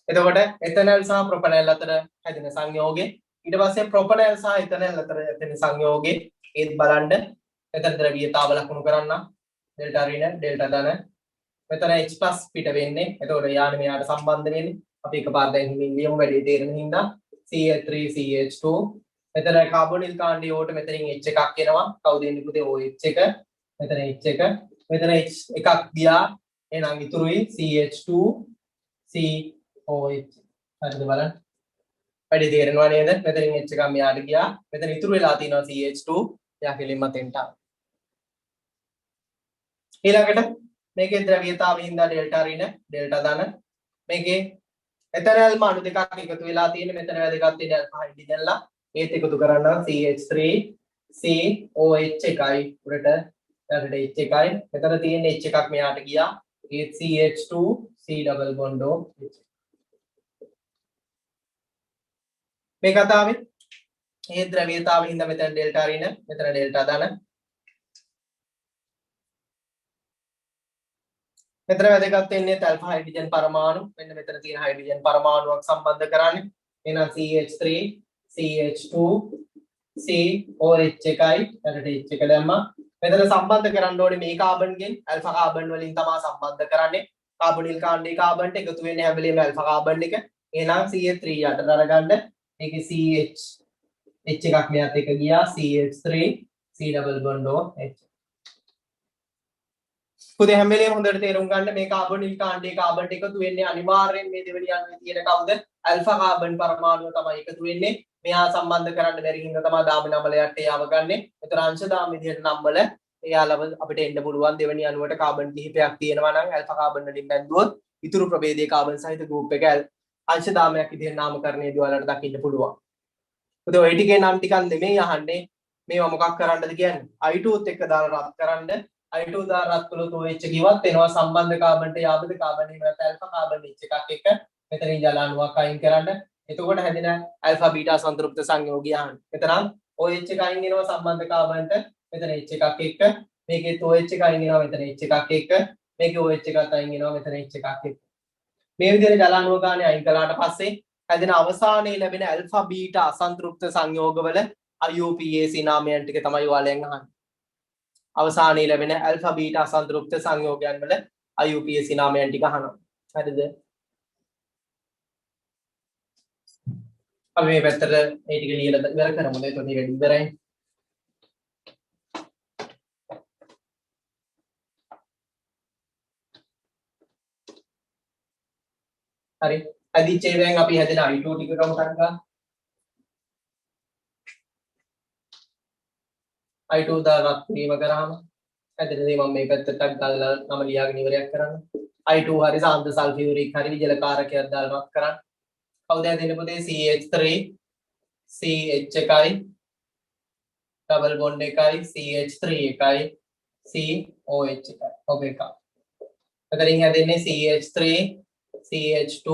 එතකොට එතනල් සහ ප්‍රොපනල් අතර හැදෙන සංයෝගය ඊට පස්සේ ප්‍රොපනල් සහ එතනල් අතර හැදෙන සංයෝගය ඒත් බලන්න. මෙතන ද්‍රව්‍යතාව ලකුණු කරන්න ඩෙල්ටා ඍණ ඩෙල්ටා ධන මෙතන H+ පිට වෙන්නේ. එතකොට යාන මෙයාට සම්බන්ධ වෙන්නේ. අපි එකපාර දැන් හිමින් ලියමු වැඩි තේරෙන හින්දා CH3 CH2 මෙතන කාබොනිල් කාණ්ඩයෝට මෙතනින් H එකක් එනවා. කවුද එන්නේ පුතේ? OH එක. මෙතන H එක. මෙතන H එකක් ගියා. එහෙනම් ඉතුරුයි CH2 COH. හරිද බලන්න. වැඩි තේරෙනවා නේද? මෙතනින් H එකක් මෙයාට ගියා. මෙතන ඉතුරු වෙලා තියෙනවා CH2. එයා කෙලින්ම තෙන්ට ආවා. ඊළඟට මේකේ ද්‍රව්‍යතාවය හින්දා ඩෙල්ටා ඍණ ඩෙල්ටා ධන මේකේ එතනල් අණු දෙකක් එකතු වෙලා තියෙන මෙතන වැදගත් වෙන ඇල්ෆා හයිඩ්‍රජන් ලා ඒත් එකතු කරන්න CH3 COH එකයි උඩට ඊට H එකයි මෙතන තියෙන H එකක් මෙයාට ගියා ඒත් CH2 C double bond OH මේ කතාවේ ඒ ද්‍රව්‍යතාවය හින්දා මෙතන ඩෙල්ටා ඍණ මෙතන ඩෙල්ටා ධන මෙතන වැදගත් වෙන්නේ ඇල්ෆා හයිඩ්‍රජන් පරමාණු මෙන්න මෙතන තියෙන හයිඩ්‍රජන් පරමාණුවක් සම්බන්ධ කරන්නේ එහෙනම් CH3 CH2 COH එකයි ඊට H එක දැම්මා මෙතන සම්බන්ධ කරන්න ඕනේ මේ කාබන්ගෙන් ඇල්ෆා කාබන් වලින් තමයි සම්බන්ධ කරන්නේ කාබොනිල් කාණ්ඩේ කාබන්ට එකතු වෙන්නේ හැම වෙලේම ඇල්ෆා කාබන් එක එහෙනම් CH3 යටට අරගන්න ඒකේ CH H එකක් මෙයාත් එක ගියා CH3 C double bond OH පුතේ හැම වෙලේම හොඳට තේරුම් ගන්න මේ කාබොනිල් කාණ්ඩේ කාබන්ට එකතු වෙන්නේ අනිවාර්යෙන් මේ දෙවෙනි අණුවේ තියෙන කවුද ඇල්ෆා කාබන් පරමාණුව තමයි එකතු වෙන්නේ මෙහා සම්බන්ධ කරන්න බැරි හින්දා තමයි දාම නම්වලයට ඒව ගන්නෙ. ඒතර අංශ දාම විදිහට නම්වල එයාලව අපිට එන්න පුළුවන් දෙවෙනි අණුවට කාබන් කිහිපයක් තියෙනවා නම් ඇල්ෆා කාබන් වලින් බැඳුවොත් ඉතුරු ප්‍රභේදයේ කාබන් සහිත ගෲප් එක අංශ දාමයක් විදිහට නාමකරණයේදී ඔයාලට දකින්න පුළුවන්. පුතේ ඔය ටිකේ නම් ටිකක් නෙමෙයි අහන්නේ. මේවා මොකක් කරන්නද කියන්නේ? I2ත් එක්ක දාලා රත් කරන්න. I2 දාලා රත් කළොත් OH කිව්වත් එනවා සම්බන්ධ කාබන්ට යාබද කාබන් එහෙම නැත්නම් ඇල්ෆා කාබන් H එකක් එක්ක මෙතනින් ජල අණුවක් අයින් කරන්න. එතකොට හැදෙන ඇල්ෆා බීටා සංතෘප්ත සංයෝගය අහන්න. එතනම් OH එක අයින් වෙනවා සම්බන්ධ කාබන්ට මෙතන H එකක් එක්ක මේකෙත් OH එක අයින් වෙනවා මෙතන H එකක් එක්ක මේකේ OH එකත් අයින් වෙනවා මෙතන H එකක් එක්ක මේ විදිහට ජල අණුව ගානේ අයින් කළාට පස්සේ හැදෙන අවසානයේ ලැබෙන ඇල්ෆා බීටා අසන්තෘප්ත සංයෝගවල IUPAC නාමයන් ටික තමයි ඔයාලෙන් අහන්නේ. අවසානයේ ලැබෙන ඇල්ෆා බීටා අසන්තෘප්ත සංයෝගයන් වල IUPAC නාමයන් ටික අහනවා. හරිද? අපි මේ පැත්තට මේ ටික ලියලා ඉවර කරමුද? ඒක ටික ඉවරයි. හරි. අදිච්ච ඒවායින් අපි හැදෙන I2 ටික කවුන්ට් කරගන්න. I2 දාලා ක්‍රියම කරාම හැදෙනදී මම මේ පැත්තට දාලා නම ලියාගෙන ඉවරයක් කරන්න. I2 හරි සාන්ද්‍ර සල්ෆියුරික් හරි විජලකාරකයක් දාලා රත් කරන්න. කවුද හැදෙන්නේ පුතේ? CH3 CH එකයි ඩබල් බොන්ඩ් එකයි CH3 එකයි COH එකයි. ඔබ එක. එතනින් හැදෙන්නේ CH3 CH2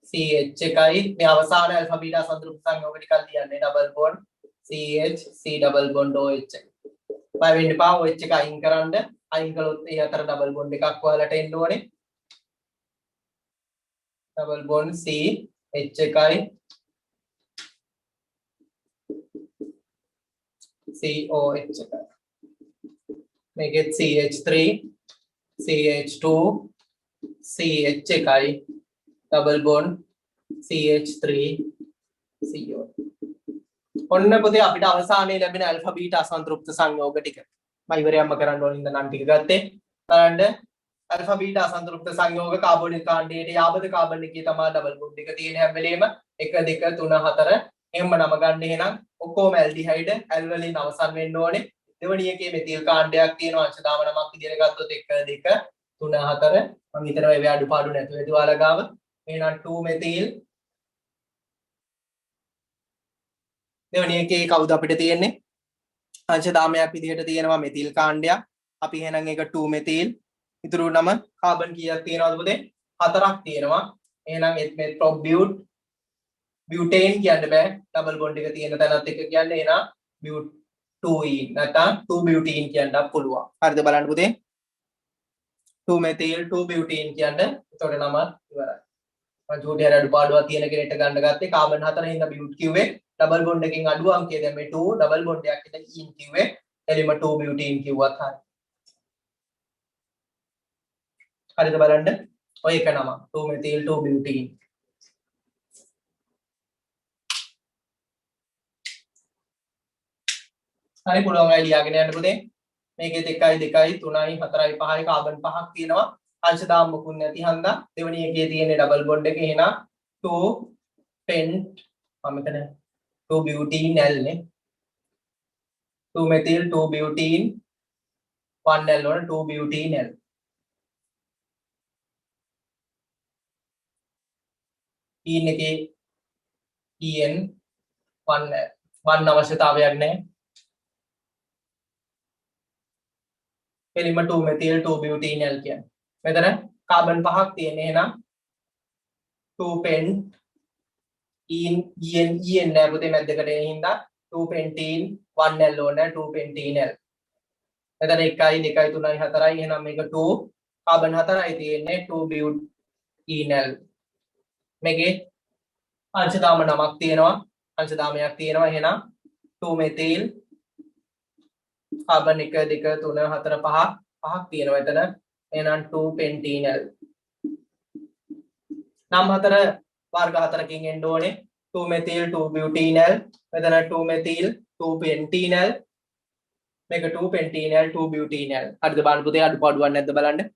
CH එකයි මේ අවසාන ඇල්ෆා බීටා සංතෘප්ත සංයෝග ටිකක් ලියන්නේ double bond CH C double bond OH එක. බය වෙන්න එපා OH එක අයින් කරන්න. අයින් කළොත් ඒ අතර ඩබල් බොන්ඩ් එකක් ඔයාලට එන්න ඕනේ. ඩබල් බොන්ඩ් C H එකයි COH එකයි. මේකෙත් CH3 CH2 CH එකයි ඩබල් බොන්ඩ් CH3 CO. ඔන්න පුතේ අපිට අවසානයේ ලැබෙන ඇල්ෆා බීටා අසන්තෘප්ත සංයෝග ටික. මම ඉවරයක්ම කරන්න ඕනින්ද නම් ටික ගත්තේ. බලන්න ඇල්ෆා බීටා අසන්තෘප්ත සංයෝග කාබොනිල් කාණ්ඩයේ යාබද කාබන් එකේ තමයි ඩබල් බොන්ඩ් එක තියෙන හැම වෙලේම 1 2 3 4 එහෙම නම ගන්න එහෙනම් ඔක්කොම ඇල්ඩිහයිඩ් ඇල් වලින් අවසන් වෙන්න ඕනේ. දෙවෙනි එකේ මෙතිල් කාණ්ඩයක් තියෙනවා අංශ දාම නමක් විදිහට ගත්තොත් 1 2 3 4 මම හිතනවා ඒ අඩුපාඩු නැතුව ඇති ඔයාලා ගාව. එහෙනම් 2 මෙතිල් දෙවෙනි එකේ කවුද අපිට තියෙන්නේ අංශ දාමයක් විදිහට තියෙනවා මෙතිල් කාණ්ඩයක් අපි එහෙනම් ඒක 2 මෙතිල් ඉතුරු නම කාබන් කීයක් තියෙනවද පුතේ 4ක් තියෙනවා එහෙනම් මෙත්‍රොබ්ියුට් බියුටේන් කියන්න බෑ ඩබල් බොන්ඩ් එක තියෙන තැනත් එක කියන්නේ එහෙනම් බියුට් 2ඊන් නැත්නම් 2 බියුටීන් කියන්නත් පුළුවන් හරිද බලන්න පුතේ 2 මෙතිල් 2 බියුටීන් කියන්නේ එතකොට නම ඉවරයි මම චූටි හරි අඩුපාඩුවක් තියෙන කෙනෙක්ට ගන්න ගත්තේ කාබන් 4 හින්දා බියුට් කිව්වේ डबल बॉन्ड එකකින් අඩු අංකය දැන් මේ 2 डबल बॉन्ड එකක් ඉතින් ඊන් කිව්වේ එලිම 2 බියුටීන් කිව්වත් හරි. හරිද බලන්න. ඔය එක නම 2 මෙතිල් 2 බියුටීන්. හරි පුළුවන් අය ලියාගෙන යන්න පුතේ. මේකෙත් 1යි 2යි 3යි 4යි 5යි කාබන් 5ක් තියෙනවා. අංශ දාම් මොකුත් නැති හන්දා දෙවෙනි එකේ තියෙන්නේ डबल बॉन्ड එක එහෙනම් 2 pent මම මෙතන 2 butanal ने 2 methyl 2 butene 1 al और 2 butanal ඊන් එකේ en 1 අවශ්‍යතාවයක් නැහැ එලිම 2 methyl 2 butanal කියන්නේ මෙතන කාබන් පහක් තියෙන එහෙනම් 2 pent en නෑ පුතේ මැද්දකට එන හින්දා 2 pentene 1 al ඕන 2 pentenal මෙතන 1යි 2යි 3යි 4යි එහෙනම් මේක 2 කාබන් 4යි තියෙන්නේ 2 butanal මේකේ අංශ දාම නමක් තියෙනවා අංශ දාමයක් තියෙනවා එහෙනම් 2 methyl කාබන් 1 2 3 4 5 පහක් තියෙනවා එතන එහෙනම් 2 pentenyl නම් හතර වර්ග හතරකින් එන්න ඕනේ 2 methyl 2 butenyl මෙතන 2 methyl 2 pentenyl මේක 2 pentenyl 2 butenyl හරිද බලන්න පුතේ අඩුපාඩුවක් නැද්ද බලන්න